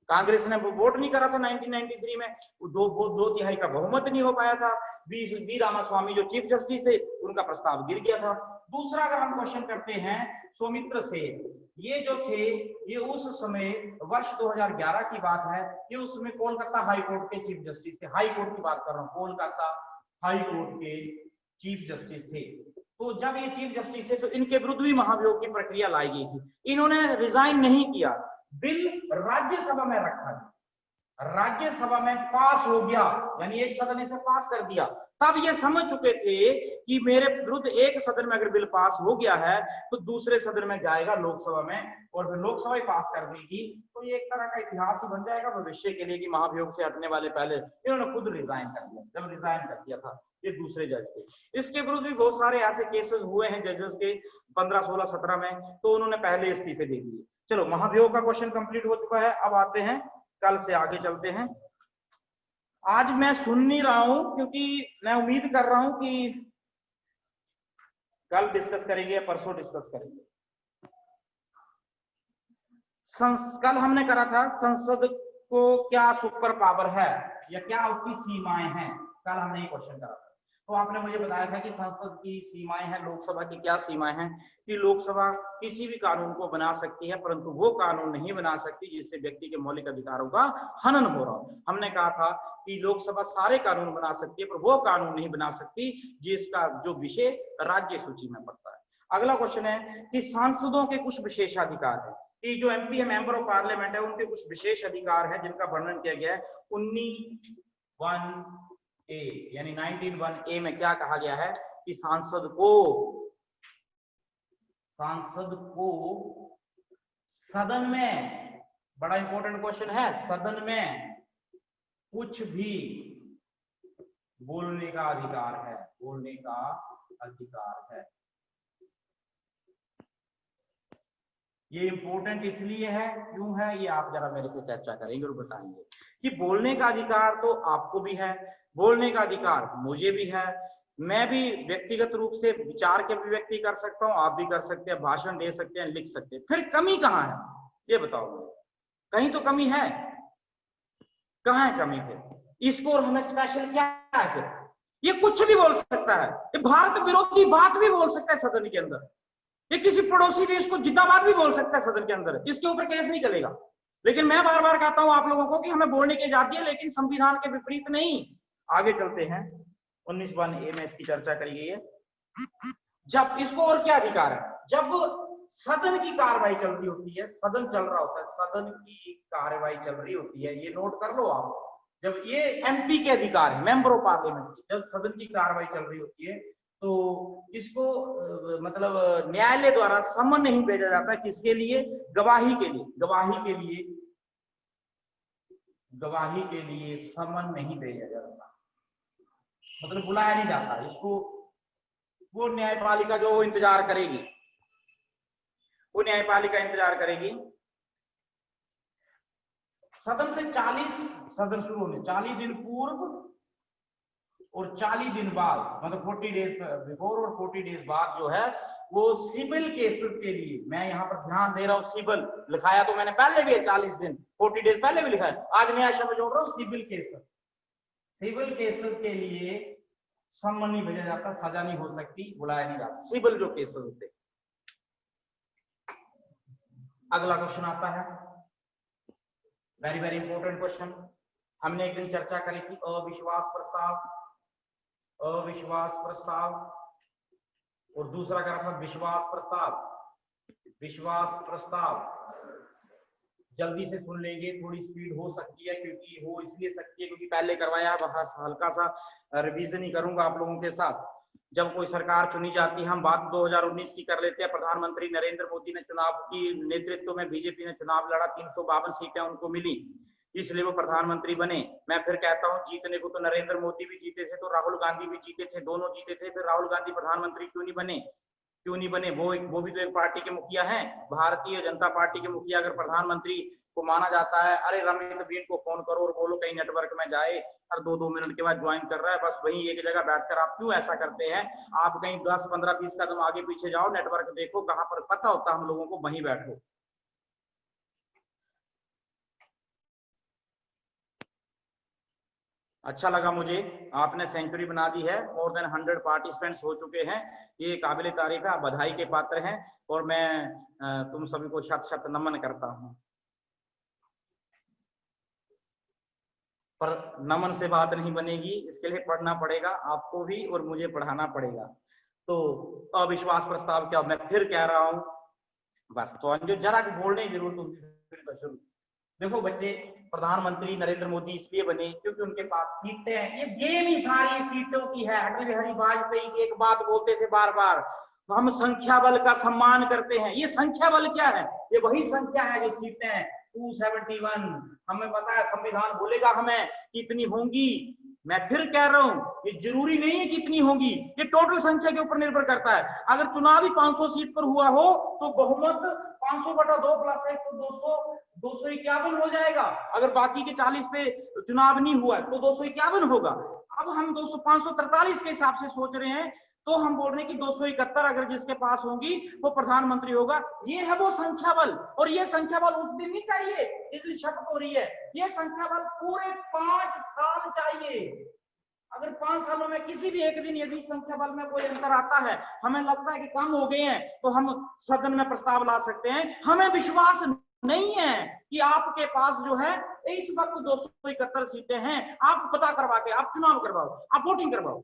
कांग्रेस ने वोट नहीं करा था 1993 में, दो तिहाई का बहुमत नहीं हो पाया था। बी रामास्वामी जो चीफ जस्टिस थे उनका प्रस्ताव गिर गया था। दूसरा अगर हम क्वेश्चन करते हैं सौमित्र से, ये जो थे ये उस समय वर्ष 2011 की बात है, ये उसमें कोलकाता हाई कोर्ट के चीफ जस्टिस थे, हाई कोर्ट की बात कर रहा हूँ, कोलकाता हाई कोर्ट के चीफ जस्टिस थे। तो जब ये चीफ जस्टिस थे तो इनके विरुद्ध भी महाभियोग की प्रक्रिया लाई गई थी, इन्होंने रिजाइन नहीं किया, बिल राज्यसभा में रखा गया, राज्यसभा में पास हो गया, यानी एक सदन इसे पास कर दिया। तब ये समझ चुके थे कि मेरे विरुद्ध एक सदन में अगर बिल पास हो गया है तो दूसरे सदन में जाएगा लोकसभा में, और फिर लोकसभा ही पास कर देगी, तो ये एक तरह का इतिहास ही बन जाएगा भविष्य के लिए कि महाभियोग से हटने वाले पहले इन्होंने खुद रिजाइन कर दिया। जब रिजाइन कर दिया था ये दूसरे जज थे। इसके विरुद्ध भी बहुत सारे ऐसे केसेस हुए हैं जजेस के 15, 16, 17 में, तो उन्होंने पहले इस्तीफे दे दिए। चलो महाभियोग का क्वेश्चन कंप्लीट हो चुका है। अब आते हैं कल से आगे चलते हैं। आज मैं सुन नहीं रहा हूं क्योंकि मैं उम्मीद कर रहा हूं कि कल डिस्कस करेंगे या परसों डिस्कस करेंगे। कल हमने करा था संसद को क्या सुपर पावर है या क्या उसकी सीमाएं हैं, कल हमने ये क्वेश्चन करा था। तो आपने मुझे बताया था कि संसद की सीमाएं हैं, लोकसभा की क्या सीमाएं हैं, कि लोकसभा किसी भी कानून को बना सकती है परंतु वो कानून नहीं बना सकती जिससे व्यक्ति के मौलिक अधिकारों का हनन हो रहा हो। हमने कहा था कि लोकसभा सारे कानून बना सकती है पर वो कानून नहीं बना सकती जिसका जो विषय राज्य सूची में पड़ता है। अगला क्वेश्चन है कि सांसदों के कुछ विशेषाधिकार है, कि जो एमपी है, मेंबर ऑफ पार्लियामेंट है, उनके कुछ विशेष अधिकार है जिनका वर्णन किया गया है 19(1)A, यानी 19(1)A में क्या कहा गया है कि सांसद को सदन में, बड़ा इंपॉर्टेंट क्वेश्चन है, सदन में कुछ भी बोलने का अधिकार है, बोलने का अधिकार है। ये इंपॉर्टेंट इसलिए है, क्यों है, ये आप जरा मेरे से चर्चा करेंगे और बताएंगे कि बोलने का अधिकार तो आपको भी है, बोलने का अधिकार मुझे भी है, मैं भी व्यक्तिगत रूप से विचार के अभिव्यक्ति कर सकता हूं, आप भी कर सकते हैं, भाषण दे सकते हैं, लिख सकते हैं। फिर कमी कहाँ है ये बताओ, कहीं तो कमी है, कहाँ है कमी? फिर इसको और हमें स्पेशल क्या है? फिर ये कुछ भी बोल सकता है, ये भारत विरोधी बात भी बोल सकता है सदन के अंदर, ये किसी पड़ोसी देश को जिंदाबाद भी बोल सकता है सदन के अंदर, इसके ऊपर केस नहीं चलेगा। लेकिन मैं बार बार कहता हूं आप लोगों को कि हमें बोलने की आजादी है, लेकिन संविधान के विपरीत नहीं। आगे चलते हैं, 19(1)A में इसकी चर्चा करी गई है। जब इसको और क्या अधिकार है, जब सदन की कार्रवाई चल रही होती है, सदन चल रहा होता है, सदन की कार्रवाई चल रही होती है, ये नोट कर लो आप, जब ये एमपी के अधिकार है, मेंबर ऑफ पार्लियामेंट, जब सदन की कार्रवाई चल रही होती है तो इसको मतलब न्यायालय द्वारा समन नहीं भेजा जाता, किसके लिए? गवाही के लिए, गवाही के लिए समन नहीं भेजा जाता, मतलब बुलाया नहीं जाता इसको। वो न्यायपालिका जो इंतजार करेगी, वो न्यायपालिका इंतजार करेगी। सदन से 40 सदन शुरू होने 40 दिन पूर्व और 40 दिन बाद, मतलब 40 डेज बिफोर और 40 डेज बाद जो है वो सिविल केसेस के लिए, मैं यहाँ पर ध्यान दे रहा हूँ, सिविल लिखाया तो मैंने पहले भी है 40 दिन 40 डेज पहले भी लिखा है, आज नया शब्द जोड़ रहा हूँ सिविल केसेस। सिविल केसेस के लिए सम्मन नहीं भेजा जाता, सजा नहीं हो सकती, बुलाया नहीं जाता, सिविल जो केसेस होते। अगला क्वेश्चन आता है, वेरी वेरी इंपॉर्टेंट क्वेश्चन। हमने एक दिन चर्चा करी थी अविश्वास प्रस्ताव, अविश्वास प्रस्ताव, और दूसरा करा था विश्वास प्रस्ताव। विश्वास प्रस्ताव जल्दी से सुन लेंगे, थोड़ी स्पीड हो सकती है, क्योंकि हो इसलिए सकती है क्योंकि पहले करवाया, हल्का सा रिवीजन ही करूंगा आप लोगों के साथ। जब कोई सरकार चुनी जाती है, हम बात 2019 की कर लेते हैं, प्रधानमंत्री नरेंद्र मोदी ने चुनाव की नेतृत्व में बीजेपी ने चुनाव लड़ा, 352 सीटें उनको मिली, इसलिए वो प्रधानमंत्री बने। मैं फिर कहता हूँ जीतने को तो नरेंद्र मोदी भी जीते थे, तो राहुल गांधी भी जीते थे, दोनों जीते थे, फिर राहुल गांधी प्रधानमंत्री क्यों नहीं बने? क्यों नहीं बने? वो भी तो एक पार्टी के मुखिया हैं, भारतीय जनता पार्टी के मुखिया। अगर प्रधानमंत्री को माना जाता है, अरे रमेश बीन को फोन करो और बोलो कहीं नेटवर्क में जाए, हर 2-2 मिनट के बाद ज्वाइन कर रहा है, बस वही एक जगह बैठकर आप क्यों ऐसा करते हैं? आप कहीं 10, 15, 20 कदम आगे पीछे जाओ, नेटवर्क देखो कहां पर पता होता हम लोगों को, वहीं बैठो। अच्छा लगा मुझे, आपने सेंचुरी बना दी है, मोर देन 100 पार्टिसिपेंट्स हो चुके हैं, ये काबिल तारीफ है, बधाई के पात्र हैं, और मैं तुम सभी को शत शत नमन करता हूं। पर नमन से बात नहीं बनेगी, इसके लिए पढ़ना पड़ेगा आपको भी और मुझे पढ़ाना पड़ेगा। तो अविश्वास प्रस्ताव क्या, मैं फिर कह रहा हूं, बस तो जो जरा बोलने की जरूरत होती। देखो बच्चे, प्रधानमंत्री नरेंद्र मोदी इसलिए बने क्योंकि उनके पास सीटें हैं, ये गेम ही सारी सीटों की है। अटल बिहारी वाजपेयी की एक बात बोलते थे बार बार, हम संख्या बल का सम्मान करते हैं। ये संख्या बल क्या है? ये वही संख्या है जो सीटें हैं 271। हमें पता है संविधान बोलेगा हमें कितनी होंगी। मैं फिर कह रहा हूं, ये जरूरी नहीं है कितनी होंगी, ये टोटल संख्या के ऊपर निर्भर करता है। अगर चुनाव ही 500 सीट पर हुआ हो तो बहुमत 500/2 + 1 तो 251 हो जाएगा। अगर बाकी के 40 पे चुनाव नहीं हुआ है तो 251 होगा। अब हम 543 के हिसाब से सोच रहे हैं, तो हम बोल रहे हैं कि 271 अगर जिसके पास होंगी वो प्रधानमंत्री होगा। ये है वो संख्या बल, और ये संख्या बल उस दिन नहीं चाहिए इसलिए शपथ हो रही है, ये संख्या बल पूरे 5 साल चाहिए। अगर 5 सालों में किसी भी एक दिन यदि संख्या बल में कोई अंतर आता है, हमें लगता है कि कम हो गए हैं, तो हम सदन में प्रस्ताव ला सकते हैं। हमें विश्वास नहीं है कि आपके पास जो है इस वक्त 271 सीटें हैं, आप पता करवा के आप चुनाव करवाओ, आप वोटिंग करवाओ,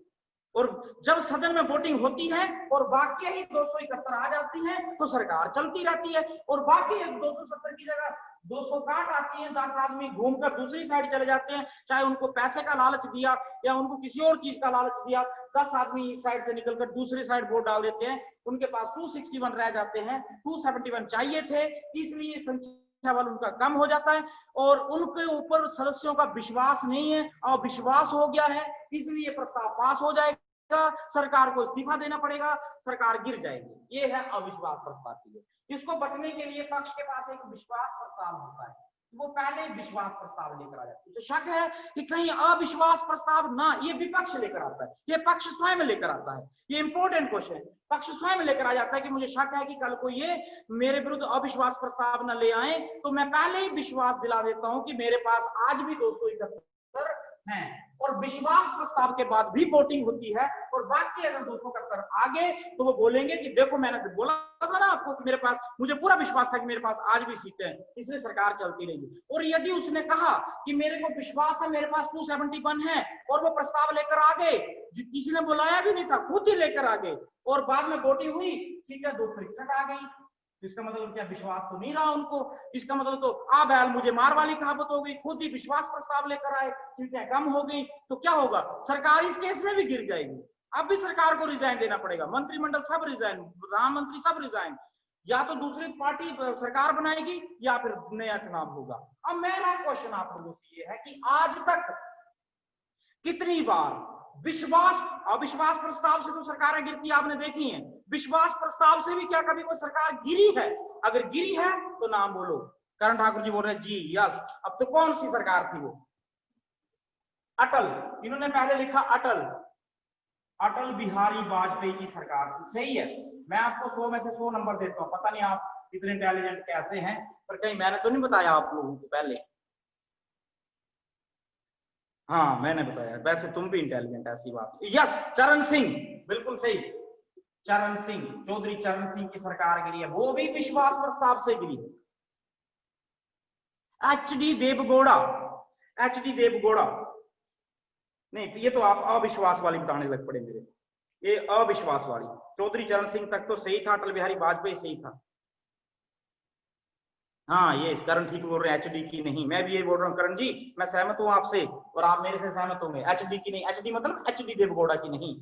और जब सदन में वोटिंग होती है और बाकी ही 271 आ जाती हैं तो सरकार चलती रहती है, और बाकी 270 की जगह 260 आती है, 10 आदमी घूमकर दूसरी साइड चले जाते हैं, चाहे उनको पैसे का लालच दिया या उनको किसी और चीज का लालच दिया, 10 आदमी इस साइड से निकलकर दूसरी साइड वोट डाल देते हैं, उनके पास 261 रह जाते हैं, 271 चाहिए थे, इसलिए संख्या बल उनका कम हो जाता है, और उनके ऊपर सदस्यों का विश्वास नहीं है, और विश्वास हो गया है, इसलिए प्रस्ताव पास हो जाएगा, सरकार को इस्तीफा देना पड़ेगा, सरकार गिर जाएगी। ये है अविश्वास प्रस्ताव की। इसको बचने के लिए पक्ष के पास एक विश्वास प्रस्ताव होता है, वो पहले विश्वास प्रस्ताव लेकर आ जाता है। तो शक है कि कहीं अविश्वास प्रस्ताव ना, ये विपक्ष लेकर आता है, ये पक्ष स्वयं लेकर आता है। ये इंपॉर्टेंट क्वेश्चन, पक्ष स्वयं लेकर आ जाता है कि मुझे शक है कि कल को ये मेरे विरुद्ध अविश्वास प्रस्ताव न ले आए, तो मैं पहले ही विश्वास दिला देता हूं कि मेरे पास आज भी 271 हैं, और विश्वास प्रस्ताव के बाद भी वोटिंग होती है, और बाकी अगर 271 आगे तो वो बोलेंगे कि देखो मैंने तो बोला था ना आपको कि मेरे पास, मुझे पूरा विश्वास था कि मेरे पास आज भी सीटें हैं, इसलिए सरकार चलती रहेगी। और यदि उसने कहा कि मेरे को विश्वास है, मेरे पास 271 है, और वो प्रस्ताव लेकर आ गए, किसी ने बुलाया भी नहीं था, खुद ही लेकर आ गए, और बाद में वोटिंग हुई, सीटें 261 आ गई, इसका मतलब क्या विश्वास तो नहीं रहा उनको, इसका मतलब तो आ बैल मुझे मार वाली कहावत हो गई, खुद ही विश्वास प्रस्ताव लेकर आए, सीटें कम हो गई, तो क्या होगा, सरकार इस केस में भी गिर जाएगी। अब भी सरकार को रिजाइन देना पड़ेगा, मंत्रिमंडल सब रिजाइन, प्रधानमंत्री सब रिजाइन, या तो दूसरी पार्टी सरकार बनाएगी या फिर नया चुनाव होगा। अब मेरा क्वेश्चन आप लोगों से ये है कि आज तक कितनी बार विश्वास, अविश्वास प्रस्ताव से तो सरकारें गिरती आपने देखी हैं, विश्वास प्रस्ताव से भी क्या कभी कोई सरकार गिरी है? अगर गिरी है तो नाम बोलो। करण ठाकुर जी बोल रहे हैं जी यस। अब तो कौन सी सरकार थी वो? अटल, इन्होंने पहले लिखा अटल, अटल बिहारी वाजपेयी की सरकार थी, सही है। मैं आपको 100 में से 100 नंबर देता हूँ, पता नहीं आप इतने इंटेलिजेंट कैसे हैं, पर कहीं मैंने तो नहीं बताया आप लोगों को पहले। हाँ मैंने बताया, वैसे तुम भी इंटेलिजेंट, ऐसी बात। यस, चरण सिंह, बिल्कुल सही, चरण सिंह, चौधरी चरण सिंह की सरकार गिरी है, वो भी विश्वास प्रस्ताव से गिरी है। एचडी देवगौड़ा, एचडी देवगौड़ा नहीं, ये तो आप अविश्वास वाली बताने लग पड़े मेरे, ये अविश्वास वाली। चौधरी चरण सिंह तक तो सही था, अटल बिहारी वाजपेयी सही था। हाँ ये करण ठीक बोल रहे हैं, एचडी की नहीं, मैं भी ये बोल रहा हूँ करण जी, मैं सहमत हूँ आपसे और आप मेरे से सहमत होंगे, एचडी की नहीं, एचडी मतलब एचडी देवगौड़ा की नहीं।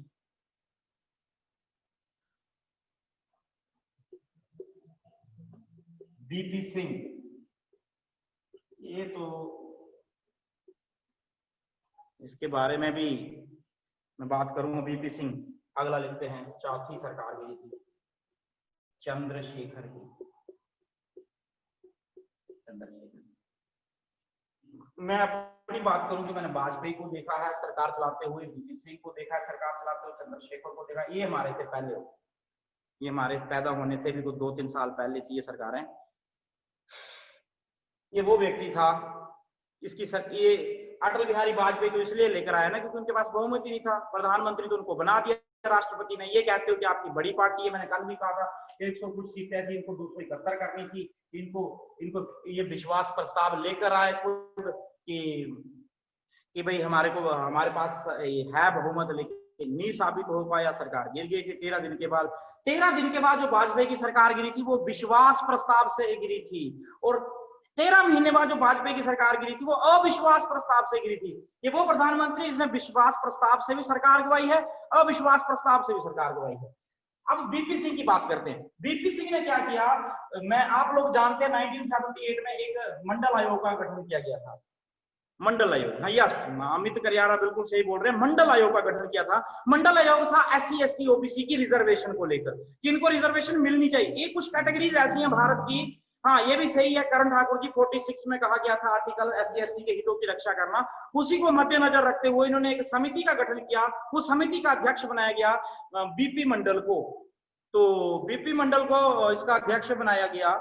बीपी सिंह, ये तो इसके बारे में भी मैं बात करूंगा। बीपी सिंह, अगला लिखते हैं, चौथी सरकार गिरी थी चंद्रशेखर की। मैं अपनी बात करूं कि मैंने वाजपेयी को देखा है सरकार चलाते हुए, बीपी सिंह को देखा है सरकार चलाते हुए, चंद्रशेखर को देखा, ये हमारे से पहले, ये हमारे पैदा होने से भी कुछ 2-3 साल पहले थी ये सरकारें। ये वो व्यक्ति था, इसकी ये अटल बिहारी वाजपेयी को इसलिए लेकर आया ना क्योंकि उनके पास बहुमत ही नहीं था, प्रधानमंत्री तो उनको बना दिया राष्ट्रपति ने। ये कहते हो कि आपकी बड़ी पार्टी है, मैंने कल भी कहा था 100 कुछ सीटें ऐसी, इनको 271 करनी थी, इनको ये विश्वास प्रस्ताव लेकर आए खुद कि भाई हमारे पास है बहुमत, लेकिन नहीं साबित हो पाया, सरकार गिर गई थी 13 दिन के बाद। 13 दिन के बाद जो वाजपेयी की सरकार गिरी थी वो विश्वास प्रस्ताव से गिरी थी, और 13 महीने बाद जो वाजपेयी की सरकार गिरी थी वो अविश्वास प्रस्ताव से गिरी थी। ये वो प्रधानमंत्री जिसने विश्वास प्रस्ताव से भी सरकार गिराई है, अविश्वास प्रस्ताव से भी सरकार गिराई है। अब बीपी सिंह की बात करते हैं। बीपी सिंह ने क्या किया, आप लोग जानते हैं 1978 में एक मंडल आयोग का गठन किया गया था। मंडल आयोग, हाँ यस, अमित करियाड़ा बिल्कुल सही बोल रहे हैं, मंडल आयोग का गठन किया था। मंडल आयोग था SC ST OBC की रिजर्वेशन को लेकर कि इनको रिजर्वेशन मिलनी चाहिए। ये कुछ कैटेगरीज ऐसी हैं भारत की, हाँ ये भी सही है, करण ठाकुर जी 46 में कहा गया था आर्टिकल SC ST के हितों की रक्षा करना, उसी को मद्देनजर रखते हुए इन्होंने एक समिति का गठन किया, उस समिति का अध्यक्ष बनाया गया बीपी मंडल को। तो बीपी मंडल को इसका अध्यक्ष बनाया गया।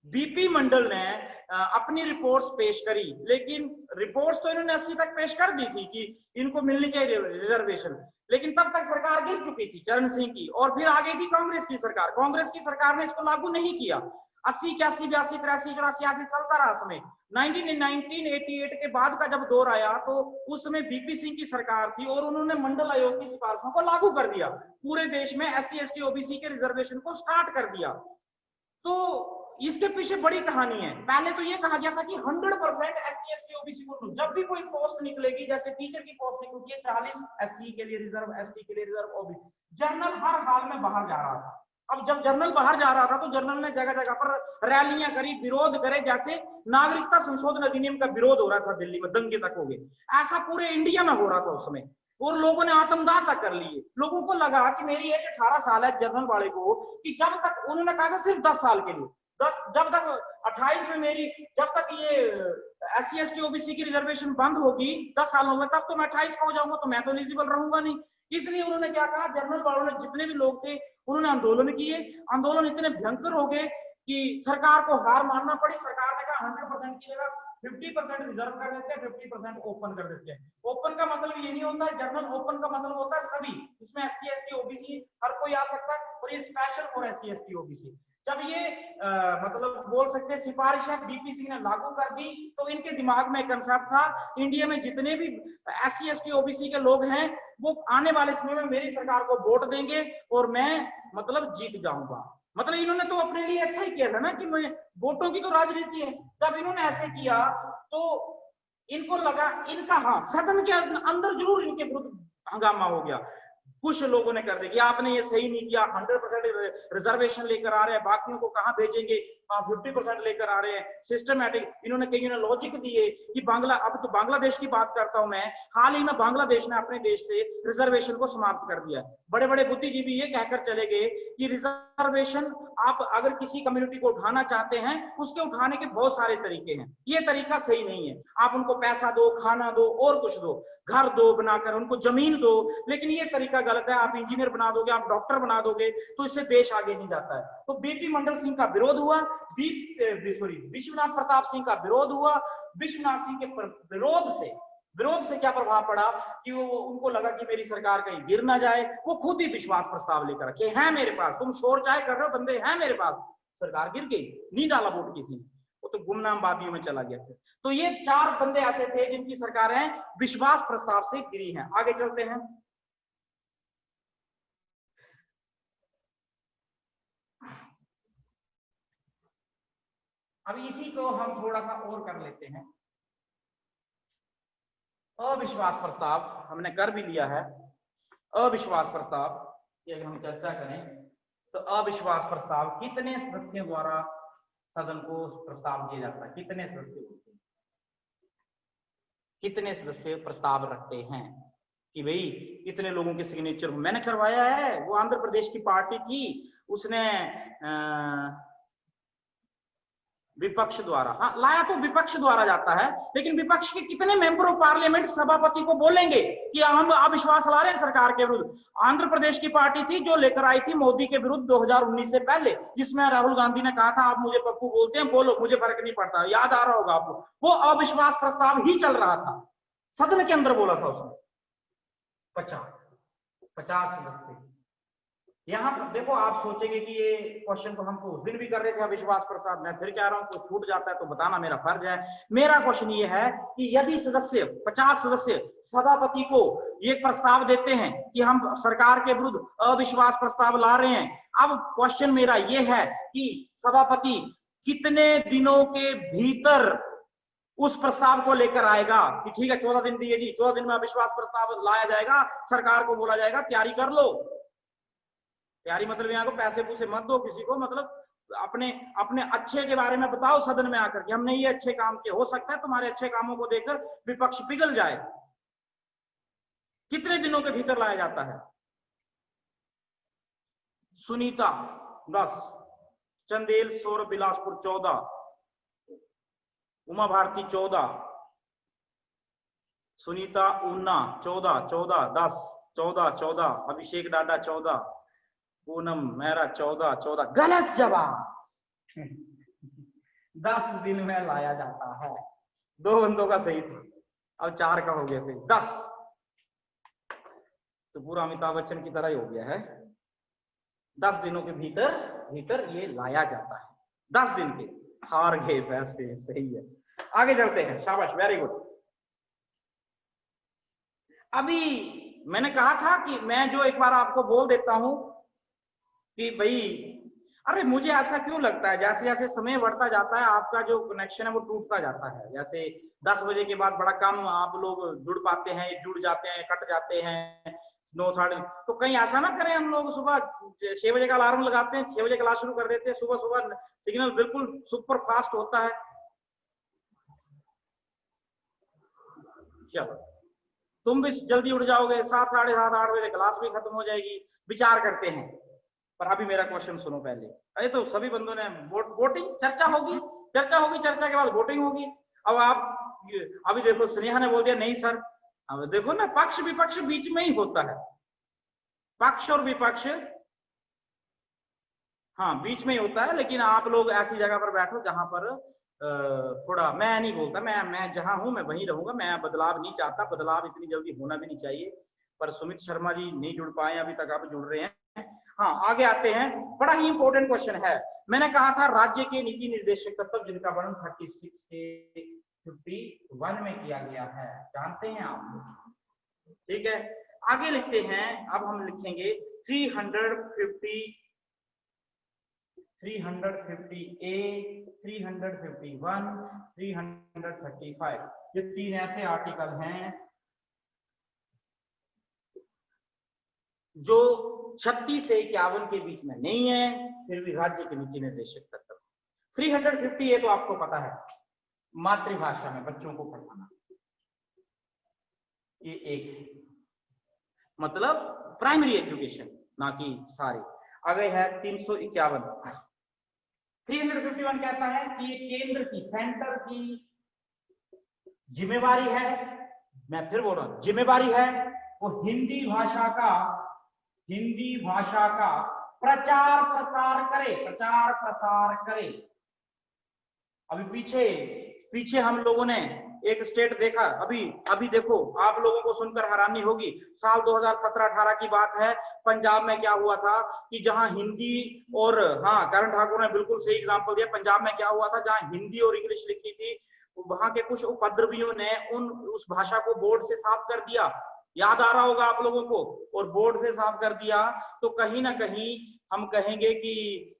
बीपी मंडल ने अपनी रिपोर्ट्स पेश करी, लेकिन रिपोर्ट्स तो इन्होंने 80 तक पेश कर दी थी कि इनको मिलनी चाहिए रिजर्वेशन, लेकिन तब तक सरकार गिर चुकी थी चरण सिंह की, और फिर आ गई थी कांग्रेस की सरकार। कांग्रेस की सरकार ने इसको लागू नहीं किया। 80, 81, 82, 83, 84, 88 चलता रहा समय। 1988 के बाद का जब दौर आया तो उस समय बीपी सिंह की सरकार थी और उन्होंने मंडल आयोग की सिफारिशों को लागू कर दिया, पूरे देश में SC ST OBC के रिजर्वेशन को स्टार्ट कर दिया। तो इसके पीछे बड़ी कहानी है। पहले तो ये कहा गया था कि 100% SC ST OBC को, जब भी कोई पोस्ट निकलेगी, जैसे टीचर की पोस्ट निकलती है 40 SC के लिए रिजर्व, ST के लिए रिजर्व, OBC। जनरल हर हाल में बाहर जा रहा था। अब जब जनरल बाहर जा रहा था तो जनरल ने जगह जगह पर रैलियां करी, विरोध करे, जैसे नागरिकता संशोधन अधिनियम का विरोध हो रहा था दिल्ली में, दंगे तक हो गए, ऐसा पूरे इंडिया में हो रहा था उस समय, और लोगों ने आत्मदाह तक कर लिए। लोगों को लगा कि मेरी एज 18 साल है, जनरल वाले को, कि जब तक, उन्होंने कहा था सिर्फ 10 साल के लिए, जब तक 28 में मेरी, जब तक ये SC ST OBC की रिजर्वेशन बंद होगी 10 सालों में, तब तो मैं 28 का हो जाऊंगा, तो मैं तो एलिजिबल रहूंगा नहीं। इसलिए उन्होंने क्या कहा, जनरल वालों ने, जितने भी लोग थे, उन्होंने आंदोलन किए। आंदोलन इतने भयंकर हो गए कि सरकार को हार मानना पड़ी। सरकार ने कहा 100% की जगह 50% रिजर्व कर देते हैं, 50% ओपन कर देते हैं। ओपन का मतलब ये नहीं होता है जनरल, ओपन का मतलब होता है सभी, इसमें SC ST OBC हर कोई आ सकता है, और ये special for SC ST OBC। जब ये मतलब बोल सकते हैं सिफारिश है बीपी सिंह ने लागू कर दी, तो इनके दिमाग में एक कंसेप्ट था, इंडिया में जितने भी SC ST OBC के लोग हैं वो आने वाले समय में मेरी सरकार को वोट देंगे और मैं मतलब जीत जाऊंगा। मतलब इन्होंने तो अपने लिए अच्छा ही किया था ना, कि मैं, वोटों की तो राजनीति है। जब इन्होंने ऐसे किया तो इनको लगा, इनका, हाँ, सदन के अंदर जरूर इनके विरुद्ध हंगामा हो गया। कुछ लोगों ने कर दिया कि आपने ये सही नहीं किया, 100% रिजर्वेशन लेकर आ रहे हैं, बाकियों को कहां भेजेंगे, आप 50% लेकर आ रहे हैं, सिस्टमैटिक। इन्होंने कई लॉजिक दिए कि अब तो बांग्लादेश की बात करता हूं मैं, हाल ही में बांग्लादेश ने अपने देश से रिजर्वेशन को समाप्त कर दिया। बड़े बड़े बुद्धिजीवी ये कहकर चले गए कि रिजर्वेशन आप अगर किसी कम्युनिटी को उठाना चाहते हैं, उसके उठाने के बहुत सारे तरीके हैं, ये तरीका सही नहीं है। आप उनको पैसा दो, खाना दो और कुछ दो, घर दो बनाकर, उनको जमीन दो, लेकिन ये तरीका गलत है। आप इंजीनियर बना दोगे, आप डॉक्टर बना दोगे, तो इससे देश आगे नहीं जाता है। तो बीपी मंडल सिंह का विरोध हुआ, विश्वनाथ प्रताप सिंह का विरोध हुआ। विश्वनाथ सिंह के विरोध से क्या प्रभाव पड़ा कि वो उनको लगा कि मेरी सरकार कहीं गिर ना जाए, वो खुद ही विश्वास प्रस्ताव लेकर रखे हैं मेरे पास, तुम शोर चाहे कर रहे हो, बंदे हैं मेरे पास। सरकार गिर गई, नहीं डाला वोट किसी ने, वो तो गुमनाम वादियों में चला गया। तो ये 4 बंदे ऐसे थे जिनकी सरकारें विश्वास प्रस्ताव से गिरी हैं। आगे चलते हैं। अब इसी को हम थोड़ा सा और कर लेते हैं। अविश्वास प्रस्ताव हमने कर भी लिया है। अविश्वास प्रस्ताव की अगर हम चर्चा करें तो अविश्वास प्रस्ताव कितने सदस्यों द्वारा सदन को प्रस्ताव किया जाता है? कितने सदस्य होते हैं? कितने सदस्य प्रस्ताव रखते हैं कि भाई इतने लोगों के सिग्नेचर हो? मैंने करवाया है, वो आंध्र प्रदेश की पार्टी थी, उसने विपक्ष द्वारा, हाँ लाया तो विपक्ष द्वारा जाता है, लेकिन विपक्ष के कितने मेंबर ऑफ पार्लियामेंट सभापति को बोलेंगे कि हम अविश्वास ला रहे हैं सरकार के विरुद्ध? आंध्र प्रदेश की पार्टी थी जो लेकर आई थी मोदी के विरुद्ध 2019 से पहले, जिसमें राहुल गांधी ने कहा था आप मुझे पप्पू बोलते हैं, बोलो मुझे फर्क नहीं पड़ता, याद आ रहा होगा आपको। वो अविश्वास प्रस्ताव ही चल रहा था, सदन के अंदर बोला था उसने। 50 सदस्य। यहाँ पर देखो, आप सोचेंगे कि ये क्वेश्चन तो हम उस दिन भी कर रहे थे अविश्वास प्रस्ताव। मैं फिर कह रहा हूँ, तो छूट जाता है तो बताना मेरा फर्ज है। मेरा क्वेश्चन ये है कि यदि 50 सदस्य सभापति को ये प्रस्ताव देते हैं कि हम सरकार के विरुद्ध अविश्वास प्रस्ताव ला रहे हैं, अब क्वेश्चन मेरा ये है कि सभापति कितने दिनों के भीतर उस प्रस्ताव को लेकर आएगा कि ठीक है 14 दिन दिए जी, 14 दिन में अविश्वास प्रस्ताव लाया जाएगा, सरकार को बोला जाएगा तैयारी कर लो। तैयारी मतलब यहाँ को पैसे पूसे मत दो किसी को, मतलब अपने अपने अच्छे के बारे में बताओ सदन में आकर कि हमने ये अच्छे काम किए, हो सकता है तुम्हारे अच्छे कामों को देखकर विपक्ष पिघल जाए। कितने दिनों के भीतर लाया जाता है? सुनीता 10, चंदेल सौरभ बिलासपुर 14, उमा भारती 14, सुनीता ऊना 14, 14, 10, 14, 14, अभिषेक डाडा 14, पूनम मेहरा 14, 14। गलत जवाब। 10 दिन में लाया जाता है। 2 बंदों का सही था, अब 4 का हो गया सही। 10 तो पूरा अमिताभ बच्चन की तरह ही हो गया है। 10 दिनों के भीतर ये लाया जाता है। 10 दिन के। हार गए वैसे, सही है। आगे चलते हैं, शाबाश, वेरी गुड। अभी मैंने कहा था कि मैं जो एक बार आपको बोल देता हूं कि भाई, अरे मुझे ऐसा क्यों लगता है जैसे जैसे समय बढ़ता जाता है आपका जो कनेक्शन है वो टूटता जाता है। जैसे 10 बजे के बाद बड़ा कम आप लोग जुड़ पाते हैं, जुड़ जाते हैं, कट जाते हैं 9 साढ़े। तो कहीं ऐसा ना करें हम लोग सुबह 6 बजे का अलार्म लगाते हैं, 6 बजे क्लास शुरू कर देते हैं, सुबह सुबह सिग्नल बिल्कुल सुपर फास्ट होता है। चलो तुम भी जल्दी उठ जाओगे, 7, साढ़े 7, 8 बजे क्लास भी खत्म हो जाएगी। विचार करते हैं, पर अभी मेरा क्वेश्चन सुनो पहले। अरे तो सभी बंदों ने वोटिंग, चर्चा होगी, चर्चा के बाद वोटिंग होगी। अब आप अभी देखो, स्नेहा ने बोल दिया नहीं सर। अब देखो ना, पक्ष विपक्ष बीच में ही होता है, पक्ष और विपक्ष हाँ बीच में ही होता है। लेकिन आप लोग ऐसी जगह पर बैठो जहां पर थोड़ा, मैं नहीं बोलता, मैं जहां हूं मैं वहीं रहूंगा, मैं बदलाव नहीं चाहता, बदलाव इतनी जल्दी होना भी नहीं चाहिए। पर सुमित शर्मा जी नहीं जुड़ पाए अभी तक, आप जुड़ रहे हैं। हाँ आगे आते हैं, बड़ा ही इंपॉर्टेंट क्वेश्चन है। मैंने कहा था राज्य के नीति निर्देशक तत्व जिनका वर्णन 36 से 51 में किया गया है, जानते हैं आप लोग? ठीक है, आगे लिखते हैं। अब हम लिखेंगे 350, 350A, 351, 335। ये 3 ऐसे आर्टिकल हैं जो 36 से 51 के बीच में नहीं है, फिर भी राज्य के नीति निर्देशक तत्व। 350 ये तो आपको पता है, मातृभाषा में बच्चों को पढ़ाना, ये एक मतलब प्राइमरी एजुकेशन, ना कि सारे। आगे है 351। 351 कहता है कि ये केंद्र की, सेंटर की जिम्मेवारी है, मैं फिर बोल रहा हूं जिम्मेवारी है, वो हिंदी भाषा का प्रचार प्रसार करे, प्रचार प्रसार करे। अभी पीछे हम लोगों ने एक स्टेट देखा, अभी देखो, आप लोगों को सुनकर हैरानी होगी, साल 2017-18 की बात है, पंजाब में क्या हुआ था कि जहां हिंदी और, हाँ करण ठाकुर ने बिल्कुल सही एग्जांपल दिया, पंजाब में क्या हुआ था जहां हिंदी और इंग्लिश लिखी थी, वहां के कुछ उपद्रवियों ने उस भाषा को बोर्ड से साफ कर दिया, याद आ रहा होगा आप लोगों को, और बोर्ड से साफ कर दिया तो कहीं ना कहीं हम कहेंगे कि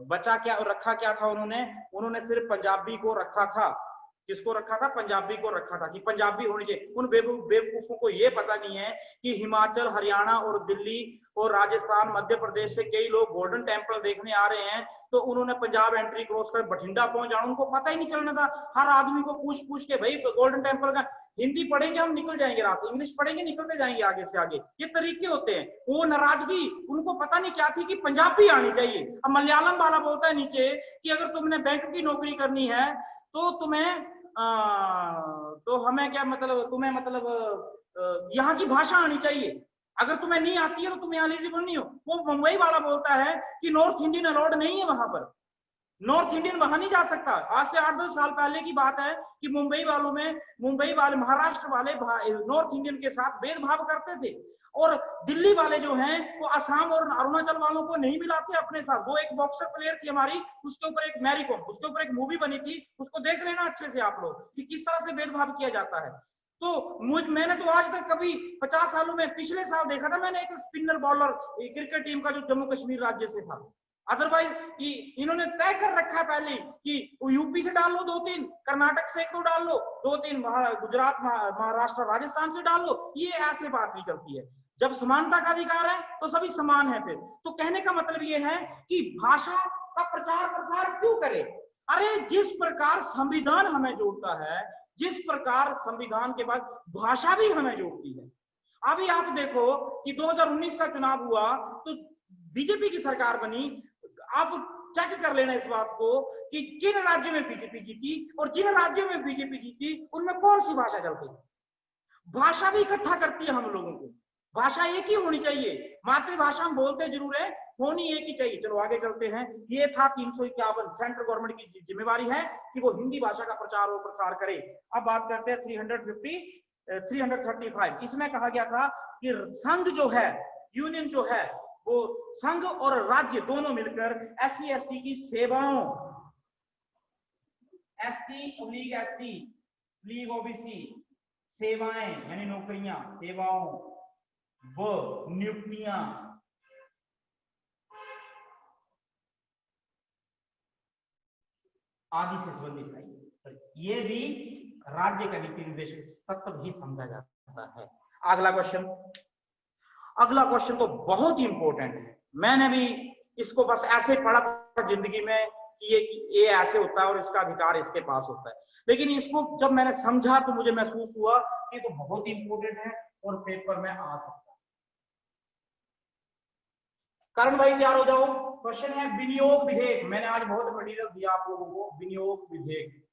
बचा क्या, रखा क्या था उन्होंने सिर्फ पंजाबी को रखा था। किसको रखा था? पंजाबी को रखा था कि पंजाबी होनी चाहिए। उन बेवकूफों को ये पता नहीं है कि हिमाचल, हरियाणा और दिल्ली और राजस्थान, मध्य प्रदेश से कई लोग गोल्डन टेम्पल देखने आ रहे हैं, तो उन्होंने पंजाब एंट्री क्रॉस कर बठिंडा पहुंच जाना, उनको पता ही नहीं चलना था। हर आदमी को पूछ के, भाई गोल्डन टेम्पल का हिंदी पढ़ेंगे हम निकल जाएंगे रास्ते, इंग्लिश पढ़ेंगे निकलते जाएंगे आगे से आगे, ये तरीके होते हैं। वो नाराजगी उनको पता नहीं क्या थी कि पंजाबी आनी चाहिए। अब मलयालम वाला बोलता है नीचे कि अगर तुमने बैंक की नौकरी करनी है तो तुम्हें तो हमें क्या मतलब, तुम्हें मतलब यहाँ की भाषा आनी चाहिए, अगर तुम्हें नहीं आती है तो तुम एलिजिबल नहीं हो। वो मुंबई वाला बोलता है कि नॉर्थ इंडियन अलाउड नहीं है वहां पर, नॉर्थ इंडियन वहां नहीं जा सकता। आज से 8-10 साल पहले की बात है कि मुंबई वाले महाराष्ट्र वाले नॉर्थ इंडियन के साथ भेदभाव करते थे, और दिल्ली वाले जो हैं वो असम और अरुणाचल वालों को नहीं मिलाते अपने साथ। वो एक बॉक्सर प्लेयर थी हमारी, उसके ऊपर एक मैरी कॉम, उसके ऊपर एक मूवी बनी थी, उसको देख लेना अच्छे से आप लोग कि किस तरह से भेदभाव किया जाता है। तो मैंने तो आज तक कभी 50 सालों में, पिछले साल देखा था मैंने एक स्पिनर बॉलर क्रिकेट टीम का जो जम्मू कश्मीर राज्य से था, अदरवाइज इन्होंने तय कर रखा है पहले कि यूपी से डाल लो 2-3, कर्नाटक से 1-2 डाल लो, 2-3 गुजरात, महाराष्ट्र, राजस्थान से डाल लो। ये ऐसे बात नहीं चलती है। जब समानता का अधिकार है तो सभी समान है। फिर तो कहने का मतलब ये है कि भाषा का प्रचार प्रसार क्यों करे? अरे जिस प्रकार संविधान हमें जोड़ता है, जिस प्रकार संविधान के बाद भाषा भी हमें जोड़ती है। अभी आप देखो कि 2019 का चुनाव हुआ तो बीजेपी की सरकार बनी, आप चेक कर लेना इस बात को कि किन राज्यों में बीजेपी जीती और जिन राज्यों में बीजेपी जीती उनमें कौन सी भाषा चलती है। भाषा भी इकट्ठा करती है हम लोगों को, भाषा एक ही होनी चाहिए, मातृभाषा हम बोलते जरूर है, होनी एक ही चाहिए। चलो आगे चलते हैं। ये था 351। सेंट्रल गवर्नमेंट की जिम्मेवारी है कि वो हिंदी भाषा का प्रचार और प्रसार करे। अब बात करते हैं 335। इसमें कहा गया था कि संघ जो है, यूनियन जो है, वो संघ और राज्य दोनों मिलकर SC/ST की सेवाओं, SC/ST लीग OBC सेवाएं यानी नौकरियां, सेवाओं वो नियुक्तियां आदि से संबंधित है। तो ये भी राज्य का नीति निर्देश तत्व ही समझा जाता है। अगला क्वेश्चन तो बहुत ही इंपॉर्टेंट है। मैंने भी इसको बस ऐसे पढ़ा था जिंदगी में कि ये ऐसे होता है और इसका अधिकार इसके पास होता है, लेकिन इसको जब मैंने समझा तो मुझे महसूस हुआ कि तो बहुत ही इंपॉर्टेंट है और पेपर में आ सकता है। करण भाई तैयार हो जाओ। क्वेश्चन है विनियोग विधेयक। मैंने आज बहुत मटेरियल दिया आप लोगों को। विनियोग विधेयक,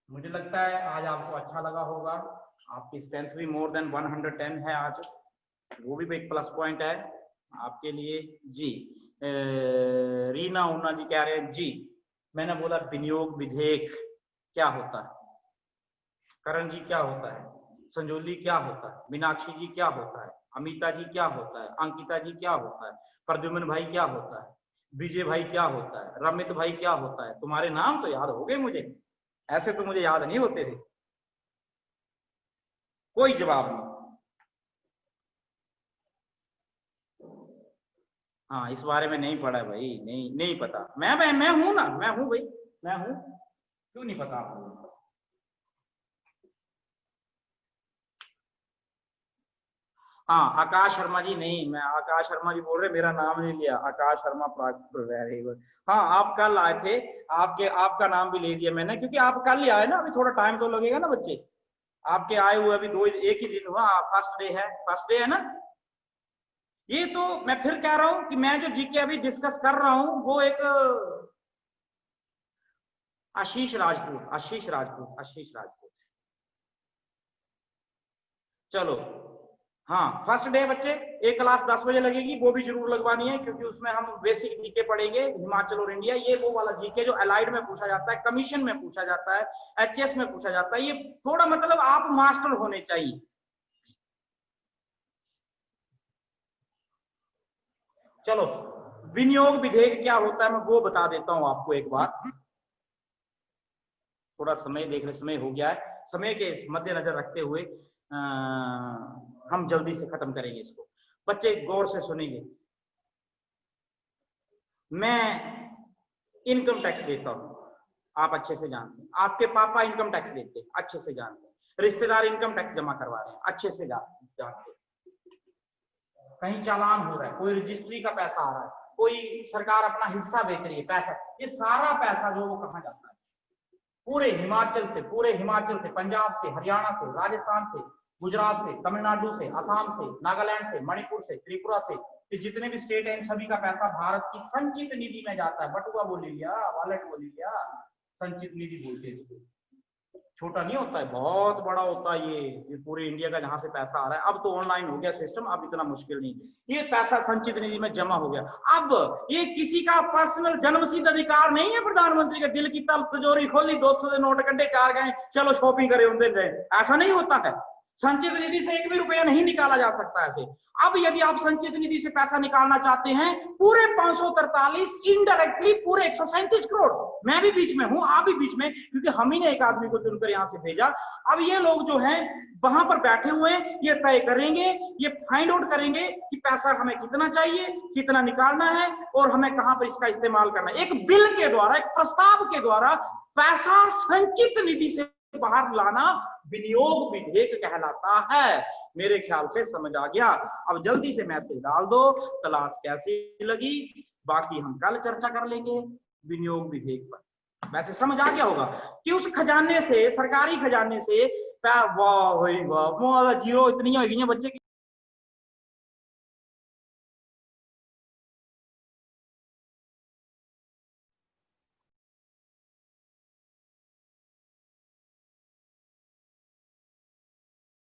मुझे लगता है आज आपको अच्छा लगा होगा। आपकी स्ट्रेंथ भी मोर देन 110 है आज, वो भी एक प्लस पॉइंट है आपके लिए जी। रीना उन्ना जी कह रहे हैं जी, मैंने बोला विनियोग विधेयक क्या होता है, करण जी क्या होता है, संजोली क्या होता है, मीनाक्षी जी क्या होता है, अमिता जी क्या होता है, अंकिता जी क्या होता है, प्रद्युम्न भाई क्या होता है, विजय भाई क्या होता है, रमित भाई क्या होता है। तुम्हारे नाम तो याद हो गए मुझे, ऐसे तो मुझे याद नहीं होते थे। कोई जवाब नहीं। हाँ इस बारे में नहीं पढ़ा भाई, नहीं पता। मैं हूं ना, मैं हूं भाई, मैं हूं, क्यों नहीं पता आपको। हाँ आकाश शर्मा जी, नहीं मैं आकाश शर्मा जी बोल रहे, मेरा नाम नहीं लिया, आकाश शर्मा प्रागपुर, वेरी गुड। हाँ आप कल आए थे, आपका नाम भी ले दिया मैंने, क्योंकि आप कल ही आए ना, अभी थोड़ा टाइम तो लगेगा ना बच्चे, आपके आए हुए अभी एक ही दिन हुआ, फर्स्ट डे है ना। ये तो मैं फिर कह रहा हूं कि मैं जो जीके अभी डिस्कस कर रहा हूं वो एक आशीष राजपूत। चलो हाँ फर्स्ट डे बच्चे, एक क्लास 10 बजे लगेगी, वो भी जरूर लगवानी है, क्योंकि उसमें हम बेसिक जीके पढ़ेंगे, हिमाचल और इंडिया, ये वो वाला जीके जो अलाइड में पूछा जाता है, कमीशन में पूछा जाता है, एचएस में पूछा जाता है, ये थोड़ा मतलब आप मास्टर होने चाहिए। चलो विनियोग विधेयक क्या होता है मैं वो बता देता हूं आपको एक बार, थोड़ा समय देख रहे, समय हो गया है, समय के मद्देनजर रखते हुए हम जल्दी से खत्म करेंगे इसको, बच्चे गौर से सुनेंगे। मैं इनकम टैक्स देता हूं, आप अच्छे से जानते हैं, आपके पापा इनकम टैक्स देते हैं, अच्छे से जानते हैं, रिश्तेदार इनकम टैक्स जमा करवा रहे हैं, अच्छे से जानते हैं, कहीं चालान हो रहा है, कोई रजिस्ट्री का पैसा आ रहा है, कोई सरकार अपना हिस्सा बेच रही है पैसा, ये सारा पैसा जो वो कहाँ जाता है, पूरे हिमाचल से, पंजाब से, हरियाणा से, राजस्थान से, गुजरात से, तमिलनाडु से, असम से, नागालैंड से, मणिपुर से, त्रिपुरा से, ये जितने भी स्टेट हैं सभी का पैसा भारत की संचित निधि में जाता है। बटुआ बोल लिया, वॉलेट बोल लिया, संचित निधि बोलते हैं इसको, छोटा नहीं होता है, बहुत बड़ा होता है ये पूरे इंडिया का जहां से पैसा आ रहा है। अब तो ऑनलाइन हो गया सिस्टम, अब इतना मुश्किल नहीं है, ये पैसा संचित निधि में जमा हो गया। अब ये किसी का पर्सनल जन्मसिद्ध अधिकार नहीं है, प्रधानमंत्री का दिल की तल तिजोरी खोली, 200 के नोट कड्डे, 4 गए, चलो शॉपिंग करे उन दिन, ऐसा नहीं होता है। संचित निधि से एक भी रुपया नहीं निकाला जा सकता ऐसे। अब यदि आप संचित निधि से पैसा निकालना चाहते हैं, पूरे 543 इनडायरेक्टली पूरे 137 करोड़, मैं भी बीच में हूं, आप भी बीच में, क्योंकि हम ही ने एक आदमी को चुनकर यहां से भेजा। अब ये लोग जो हैं वहां पर बैठे हुए हैं, ये तय करेंगे, ये फाइंड आउट करेंगे कि पैसा हमें कितना चाहिए, कितना निकालना है और हमें कहां पर इसका इस्तेमाल करना है। एक बिल के द्वारा, एक प्रस्ताव के द्वारा पैसा संचित निधि से बाहर लाना विनियोग विधेयक कहलाता है। मेरे ख्याल से समझ आ गया। अब जल्दी से मैसेज डाल दो क्लास कैसी लगी, बाकी हम कल चर्चा कर लेंगे विनियोग विधेयक पर। वैसे समझ आ गया होगा कि उस खजाने से, सरकारी खजाने से, वाह जीरो इतनी होगी बच्चे की